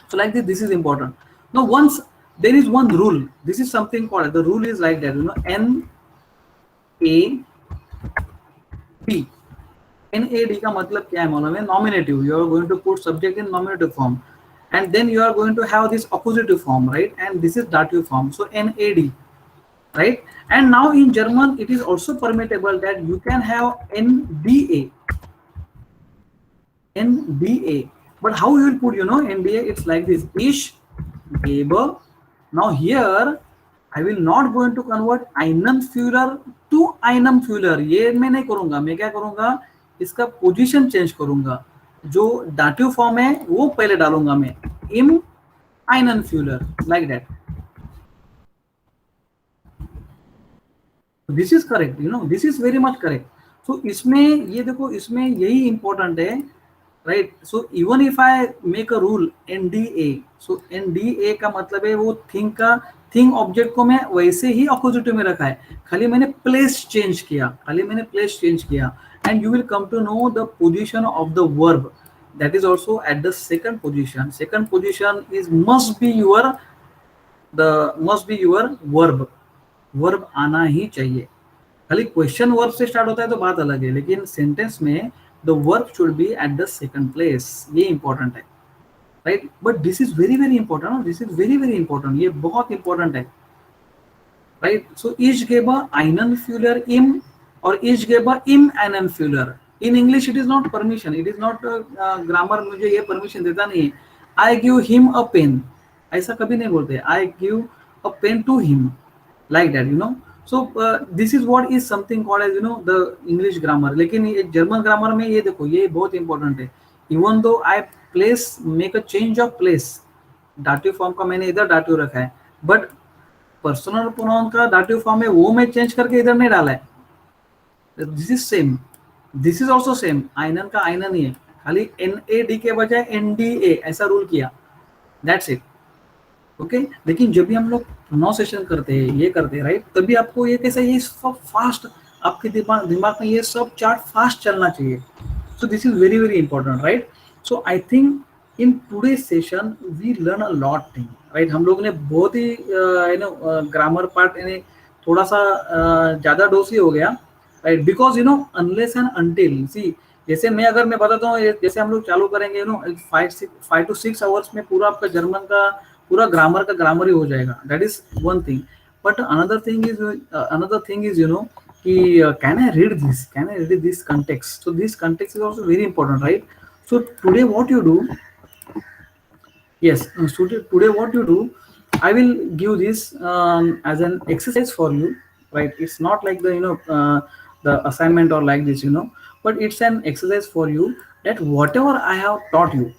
A: So like this is important. Now once there is one rule, this is something called, the rule is like that, you know, NAD. NAD का मतलब क्या है मालूम है? Nominative. You are going to put subject in nominative form, and then you are going to have this accusative form, right? And this is dative form. So NAD, right? And now in German it is also permissible that you can have NDA. NDA. But how you will put, you know, NDA? It's like this: Ich gebe. Now here I will not going to convert einem Führer to einem Führer. ये मैं नहीं करूंगा. मैं क्या करूंगा? इसका position change करूंगा. जो दाटिव फॉर्म है वो पहले डालूंगा मैं. Im einen Führer, like that. This is correct. You know, this is very much correct. So इसमें ये देखो, इसमें यही important है. Right. So even if I make a rule NDA, so NDA का मतलब है वो थिंग का, थिंग ऑब्जेक्ट को मैं वैसे ही अपोजिटिव में रखा है, खाली मैंने प्लेस चेंज किया, and you will come to know the position of the verb, that is also at the second position. Second position is must be your verb आना ही चाहिए. खाली क्वेश्चन वर्ब से स्टार्ट होता है तो बात अलग है, लेकिन सेंटेंस में the verb should be at the second place. ये important है, right? But this is very very important. No? This is very very important. ये बहुत important है, right? So ich gebe einen Führer im, और ich gebe ihm einen Führer. In English it is not permission. It is not grammar मुझे ये permission देता नहीं है. I give him a pen. ऐसा कभी नहीं बोलते. I give a pen to him, like that, you know. So this is what is something called as, you know, the English grammar. लेकिन ये German grammar में ये देखो, ये बहुत important है. Even though I make a change of place, dative form का मैंने इधर dative रखा है, but personal pronoun का dative form है वो मैं change करके इधर नहीं डाला है. This is same. This is also same. आइनन का आइनन ही है, खाली NAD के बजाय NDA ऐसा रूल किया. That's it. ओके. लेकिन जब भी हम लोग प्रोनाउंसिएशन करते हैं, ये करते हैं, राइट, तभी आपको ये कैसा, ये सब फास्ट आपके दिमाग में ये सब चार्ट फास्ट चलना चाहिए. So this is very very important, right. So I think in today session we learn a lot thing, right. हम लोग ने बहुत ही यू नो ग्रामर पार्ट यानी थोड़ा सा ज़्यादा डोज ही हो गया, right. Because you know unless and until, see जैसे अगर मैं बताता हूँ, जैसे हम लोग चालू करेंगे, यू नो 5 to 6 आवर्स में पूरा आपका जर्मन का पूरा ग्रामर ही हो जाएगा. That is one thing. But another thing is you know कि can I read this context. So this context is also very important, right. So today what you do, today what you do, I will give this as an exercise for you, right. It's not like the, you know, the assignment or like this, you know, but it's an exercise for you that whatever I have taught you,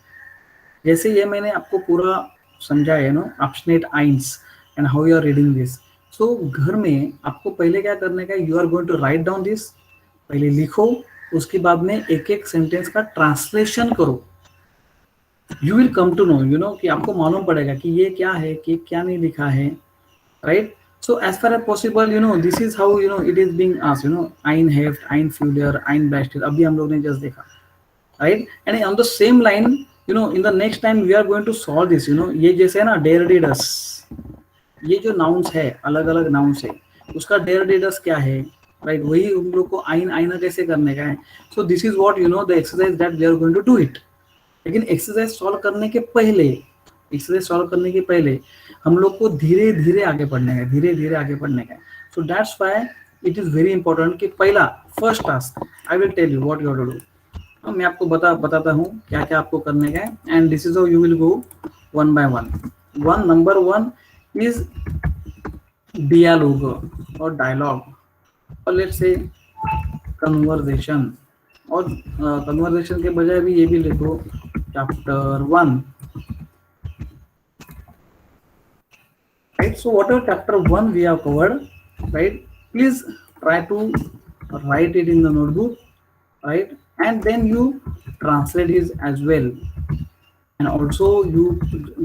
A: जैसे ये मैंने आपको पूरा समझाया है, no, obstinate आइंस and how you are reading this. सो घर में आपको पहले क्या करने का, you are going to write down this, पहले लिखो, उसके बाद में एक एक सेंटेंस का ट्रांसलेशन करो. You will come to know, you know, कि आपको मालूम पड़ेगा कि ये क्या है, कि क्या नहीं लिखा है, right. So as far as possible, you know, this is how, you know, it is being asked, you know, आइन हेफ्ट, आइन फ्यूलर, आइन बैस्टिल, अभी हम लोग ने जस्ट देखा, right. And on the same line, you know, in the next time we are going to solve this, you know, ये जैसे है ना डेरिडेडस, ये जो नाउन्स है, अलग अलग नाउन्स है, उसका डेरिडेडस क्या है, राइट. वही उन लोग को आइना कैसे करने का है. So this is what, you know, the exercise that we are going to do it. लेकिन एक्सरसाइज सॉल्व करने के पहले हम लोग को धीरे धीरे आगे बढ़ने का है. So that's why it is very important कि पहला first task I will tell you what you have to do. मैं आपको बताता हूँ क्या क्या आपको करने का है, and this is how you will go one by one. Number 1 is dialogue और डायलॉग, और लेट्स से कन्वर्सेशन, और कन्वर्सेशन के बजाय भी ये भी लिखो चैप्टर 1, राइट. So whatever chapter 1 we have covered, right, please try to write it in the notebook, right. And then you translate it as well, and also you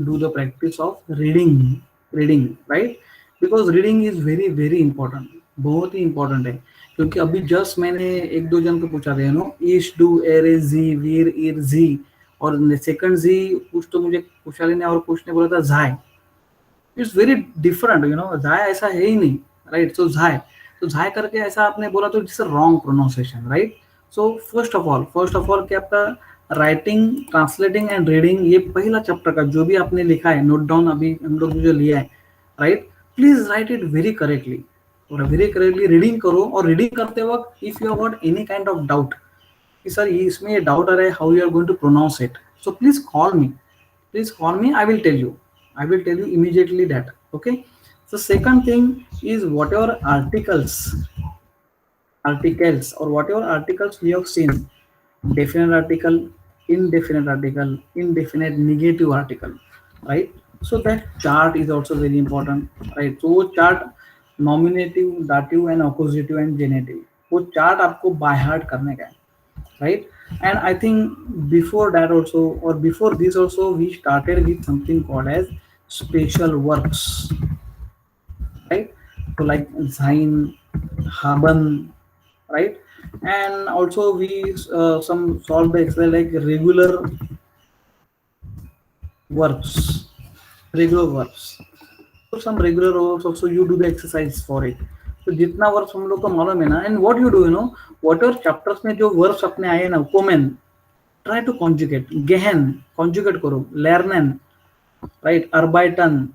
A: do the practice of reading, right? Because reading is very very important, बहुत ही important है, क्योंकि अभी just मैंने एक दो जन को पूछा था, नो ईश डू एर जी वीर इर जी, और सेकंड जी कुछ तो मुझे कुशाली ने और कुछ ने बोला था झाय, इट्स वेरी डिफरेंट, झाय ऐसा है ही नहीं, राइट? सो झाय, तो झाय करके ऐसा आपने बोला तो it's wrong pronunciation, right? So first of all कि आपका राइटिंग, ट्रांसलेटिंग एंड रीडिंग, ये पहला चैप्टर का जो भी आपने लिखा है, नोट डाउन अभी हम लोग जो लिया है, right? Please write it very correctly, और वेरी करेक्टली रीडिंग करो, और रीडिंग करते वक्त if you have got any kind of doubt कि सर ये इसमें ये डाउट आ रहा है, how you are going to pronounce it, so please call me, I will tell you immediately that. Okay. So second thing is whatever articles or whatever articles we have seen, definite article, indefinite negative article, right? So that chart is also very important, right? So वो chart nominative, dative and accusative and genitive, वो chart आपको by heart करने का है, right? And I think before that also, or before this also, we started with something called as special verbs, right? So like sein, haben, right? And also we some solve the exercise like regular verbs. So some regular verbs also you do the exercise for it. तो जितना verbs हम लोग को मालूम है ना, and what you do, whatever chapters में जो वर्ब्स अपने आए ना, कोमेन, ट्राई टू कॉन्जुगेट, गेहन कॉन्जुगेट करो, लेर्नेन, राइट? अर्बाइटन,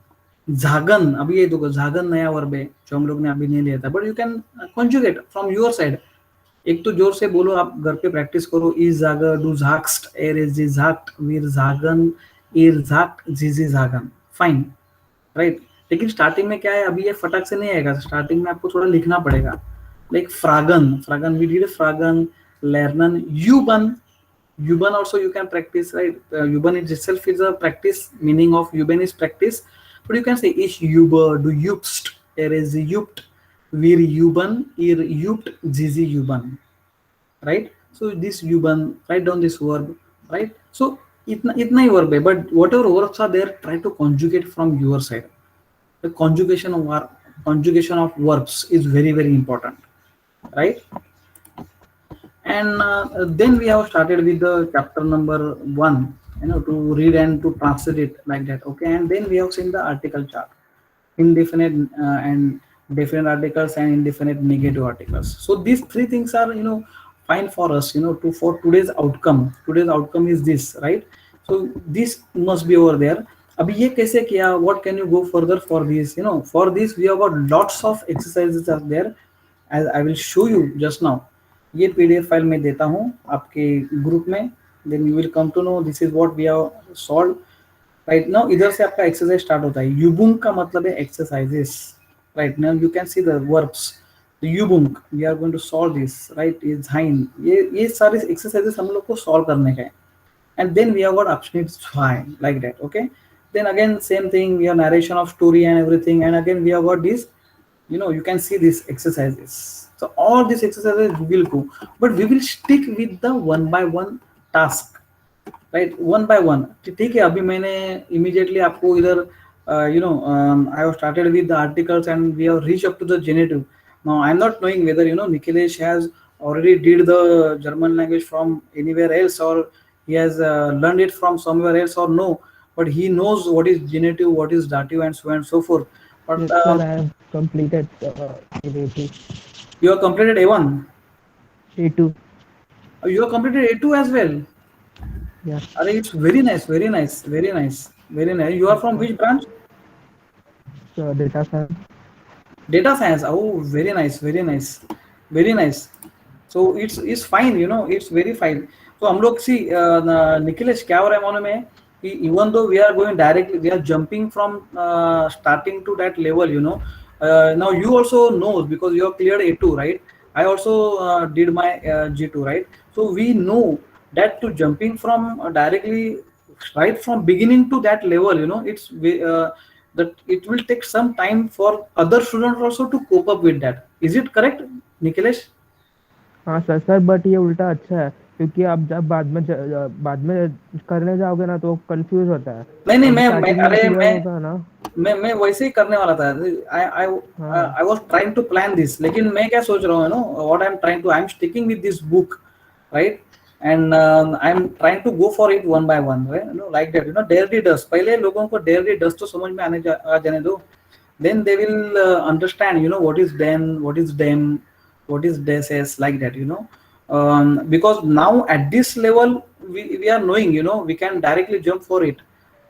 A: झागन, अभी ये देखो झागन नया वर्ब है जो हम लोग ने अभी नहीं लिया था, but you can conjugate from your side. एक तो जोर से बोलो, आप घर पे प्रैक्टिस करो, इज जागर, डू झाक्स्ट, एर इज जी झाक्ट, वीर झागन, ईर झाक्ट, जी झागन, फाइन, राइट? लेकिन स्टार्टिंग में क्या है, अभी ये फटाक से नहीं आएगा, स्टार्टिंग में आपको थोड़ा लिखना पड़ेगा, लाइक फ्रागन, वी डिड फ्रागन, लेर्नन, युबन also you can practice, right? Yuban itself is a practice, meaning of yuban is practice, but you can say ich yuber, du yubst, er is yubt, wir yuban, ihr yubt, zizi yuban, right? So this yuban, write down this verb, right? So itna he verb है, but whatever verbs are there, try to conjugate from your side. The conjugation of verbs is very very important, right? And then we have started with the chapter number 1, to read and to translate it like that. Okay. And then we have seen the article chart, indefinite and definite articles and indefinite negative articles. So these three things are fine for us, for today's outcome. Today's outcome is this, right? So this must be over there. Abhi ye kaise kiya, what can you go further for this? For this we have got lots of exercises are there, as I will show you just now. ये PDF file में देता हूँ आपके group में, then you will come to know this is what we have solve right now. इधर से आपका exercise start होता है। युबुंग का मतलब है exercises, right? Now you can see the verbs, युबुंग, we are going to solve this, right? ये झाइन, ये सारे एक्सरसाइजेस हम लोग को सॉल्व करने का है। And then we have got अपस्निट fine like that, okay? Then again same thing, we have narration of story and everything, and again we have got this, you can see these exercises. So all these exercises we will go, but we will stick with the one by one task, right? One by one. ठीक है, अभी मैंने immediately आपको इधर I have started with the articles and we have reached up to the genitive. Now I'm not knowing whether Nikhilesh has already did the German language from anywhere else, or he has learned it from somewhere else or no, but he knows what is genitive, what is dative, and so on and so forth. But
E: Yes, sir, I have completed A2.
A: You have completed A1.
E: A2.
A: You have completed A2 as well.
E: Yes.
A: It's very nice, very nice, very nice, very nice. You are from which branch?
E: So data science.
A: Data science. Oh, very nice, very nice, very nice. So it's fine, it's very fine. So हम लोग see Nikhilesh क्या हो रहा है मालूम है? Even though we are going directly, we are jumping from starting to that level, now you also know because you have cleared A2, right? I also did my G2, right? So we know that to jumping from directly right from beginning to that level, it's that it will take some time for other students also to cope up with that. Is it correct, Nikhilesh?
E: हाँ sir, but ये उल्टा अच्छा है क्योंकि आप जब बाद में करने जाओगे ना तो कंफ्यूज होता है।
A: नहीं नहीं,
E: जब
A: मैं
E: स्टार्टिंग में
A: अरे
E: क्लियर होगा ना।
A: मैं वैसे ही करने वाला था। आई आई
E: हाँ
A: I was trying to plan this, लेकिन मैं क्या सोच रहा हूँ, no what I am sticking with this book, right, and I am trying to go for it one by one, no like that, डेयर डी डस, पहले लोगों को डेयर डी डस तो समझ में आ जाने दो, then they will understand, what is den, what is dem, what is des is, like that, because now at this level we are knowing, we can directly jump for it,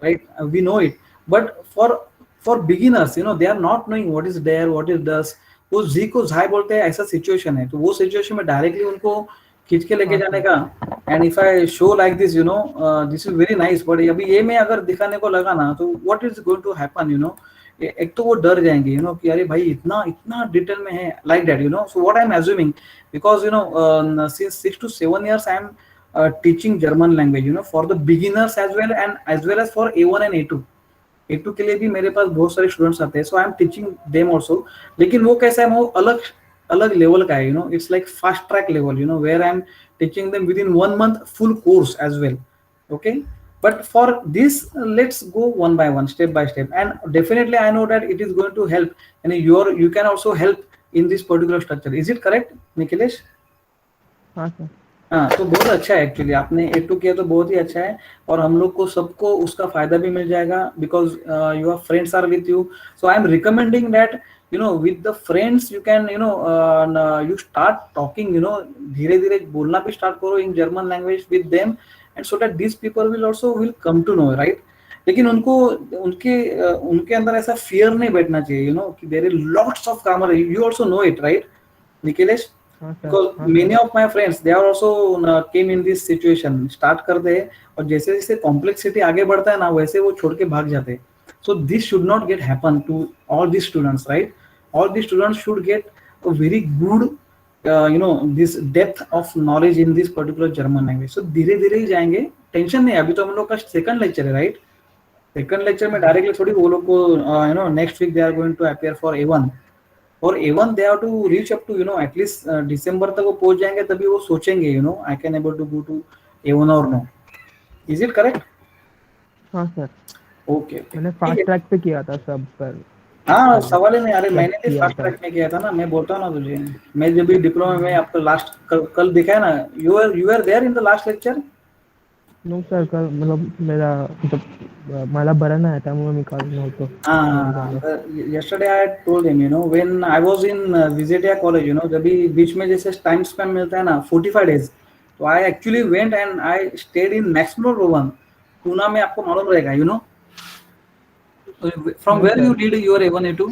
A: right. We know it, but for beginners, they are not knowing what is there, what is does, वो जी को झाई बोलते हैं, ऐसा situation है, तो वो situation में directly उनको खींच के लेके
E: हाँ
A: जाने
E: सर।
A: का, and if I show like this, this is very nice, but अभी ये मैं अगर दिखाने को लगा ना, तो what is going to happen, एक तो वो डर जाएंगे, कि अरे भाई इतना इतना डिटेल में है, like that, so what I am assuming, because since 6 to 7 years I am teaching German language, for the beginners as well, and as well as for A1 and A2 के लिए भी मेरे पास बहुत सारे स्टूडेंट्स आते हैं, so I am teaching them also, लेकिन वो कैसा है, वो अलग अलग लेवल का है, it's like fast track level, where I am teaching them within 1 month full course as well, okay. But for this, let's go one by one, step by step, and definitely I know that it is going to help, and you can also help in this particular structure. Is it correct, Nikhilesh?
E: हाँ sir.
A: हाँ, तो बहुत अच्छा है actually, आपने A2 किया तो बहुत ही अच्छा है, और हम लोग को सबको उसका फायदा भी मिल जाएगा, because your friends are with you, so I am recommending that, with the friends you can, you start talking, धीरे धीरे बोलना भी स्टार्ट करो in German language with them, and so that these people will come to know, right. लेकिन उनके अंदर ऐसा fear नहीं बैठना चाहिए, कि there are lots of grammar, you also know it, right, Nikhilesh?
E: हाँ सर।
A: Because
E: हाँ
A: many
E: sir.
A: of my friends, they are also came in this situation, start करते हैं, और जैसे जैसे कॉम्प्लेक्सिटी आगे बढ़ता है ना, वैसे वो छोड़ के भाग जाते हैं. So this should not get happen to all these students, right? All these students should get a very good this depth of knowledge in this particular German language. So धीरे धीरे ही जाएंगे, टेंशन नहीं है, अभी तो हम लोग का सेकंड लेक्चर है, राइट. सेकंड लेक्चर में डायरेक्टली थोड़ी वो लोग को next week they are going to appear for A1, और A1 they have to reach up to at least दिसंबर तक वो पहुंच जाएंगे, तभी वो सोचेंगे I can able to go to A1 or no. Is it correct?
E: हाँ सर।
A: ओके,
E: मैंने फास्ट ट्रैक पे किया था सब पर।
A: हाँ, सवाल ही नहीं, अरे मैंने भी
E: किया
A: फास्ट
E: था।
A: ट्रैक में किया था ना, मैं बोलता हूँ ना तुझे, मैं जब भी डिप्लोमा में आपको लास्ट कल दिखा है ना, you are there in the last lecture.
E: No sir, कल मतलब मेरा मतलब मला बरं नाही त्यामुळे मी काल नव्हतो.
A: yesterday I told him, when I was in Visalia college, जब भी बीच में जैसे टाइम स्पेंड मिलता है ना 45 days, तो I actually went and I stayed in Maximum Bhavan, Poona में, आपको मालूम रहेगा, from where you did your A1 A2?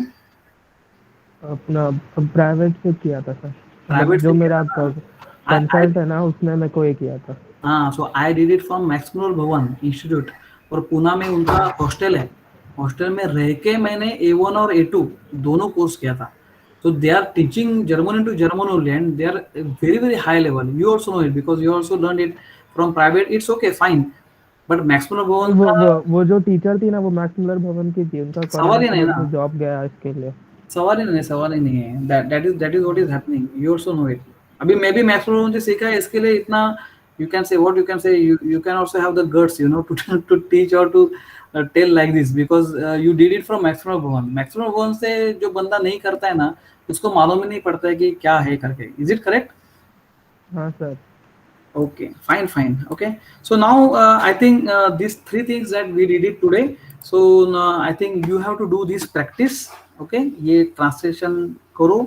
E: अपना प्राइवेट से किया था सर।
A: प्राइवेट
E: जो
A: से
E: मेरा कंसल्ट है ना, उसने मेरे को ये किया था।
A: हाँ, सो आई डिड इट फ्रॉम मैक्समोल भवन इंस्टीट्यूट, और पूना में उनका हॉस्टल है, हॉस्टल में रह के मैंने A1 और A2 दोनों कोर्स किया था. So they are teaching German into German only, and they are very very high level. You also know it because you also learned it from private. It's okay, fine, but Maximum भवन
E: वो जो teacher थी ना, वो Max Muller भवन की थी, उनका
A: सवाल ही नहीं ना,
E: जॉब गया इसके लिए।
A: सवाल ही नहीं है. That is what is happening. You also know it. अभी मैं भी मैक्समुलर भवन से सीखा है, इसके लिए इतना you can say what you can say. You can also have the guts, to teach or to tell like this, because you did it from Maximum भवन. Maximum भवन से जो बंदा नहीं करता है ना, उसको मालूम ही नहीं पड़ता है कि क्या है करके. Is it correct?
E: हाँ sir.
A: Okay, fine. Okay, so now I think these three things that we did it today. So I think you have to do this practice. Okay, ये translation करो,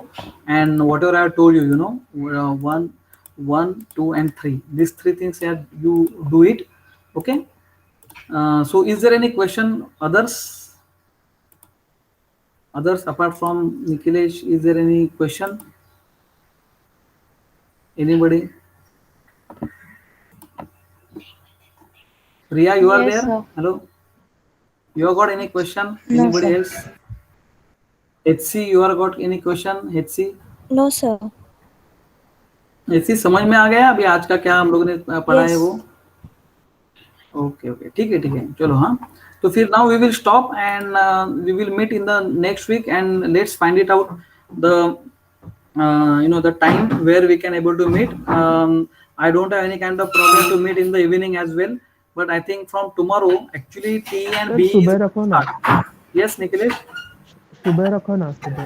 A: and whatever I have told you, 1, 2 and 3. These three things that you do it. Okay. So is there any question? Others apart from Nikhilesh, is there any question? Anybody? Priya, you are
D: Yes,
A: there?
D: sir.
A: Hello. You have got any question?
D: No,
A: Anybody
D: sir.
A: else? HC, you have got any question? HC?
G: No sir.
A: HC समझ में आ गया अभी आज का क्या हम लोगों ने पढ़ा है
G: Yes.
A: वो? ओके, ठीक है, चलो. हाँ, तो फिर now we will stop and we will meet in the next week, and let's find it out the the time where we can able to meet. I don't have any kind of problem to meet in the evening as well. But I think from tomorrow, actually, T and
E: sir
A: B is
E: सुबह रखो ना,
A: start. Yes, Nikhilesh.
E: सुबह रखो ना, सुबह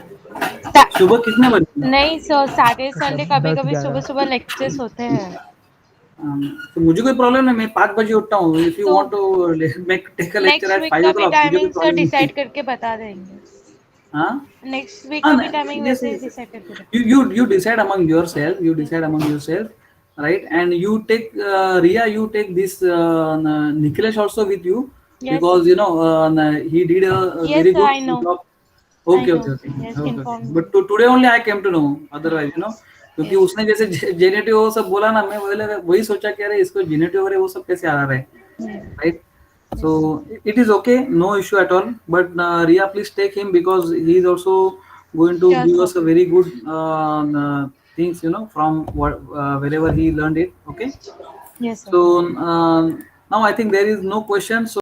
A: सुबह कितने बजे?
D: नहीं, सो सैटरडे संडे कभी
E: 10
D: कभी
E: 11
D: सुबह सुबह लेक्चर्स होते हैं.
A: तो मुझे कोई प्रॉब्लम नहीं, मैं 5 बजे उठता हूँ. इफ यू
D: तो
A: want to make take a lecture
D: next
A: at
D: week
A: 5
D: का भी
A: o'clock, मुझे कोई
D: टाइमिंग सर
A: प्रॉब्लम नहीं.
D: डिसाइड करके बता देंगे.
A: हाँ,
D: नेक्स्ट वीक का भी टाइमिंग
A: yes,
D: वैसे
A: yes.
D: डिसाइड करके बता.
A: You decide among yourself. You decide among yourself, right? And you take Ria. You take this Nikhilesh also with you,
D: Yes,
A: because he did a
D: yes,
A: very
D: sir,
A: good
D: I know.
A: job.
D: I
A: Okay,
D: know.
A: okay, okay,
D: Yes,
A: okay, okay.
D: inform me.
A: But today only I came to know. Otherwise, क्योंकि
D: Yes.
A: उसने जैसे generative वो सब बोला ना, मैं वही सोचा कि अरे इसको जेनेटिव वगैरह वो सब कैसे आ रहा है, right? So it is okay, no issue at all. But Ria, please take him, because he is also going to
D: Sure,
A: give
D: sir.
A: us a very good things, from what wherever he learned it. Okay.
D: Yes, sir.
A: So now I think there is no question. So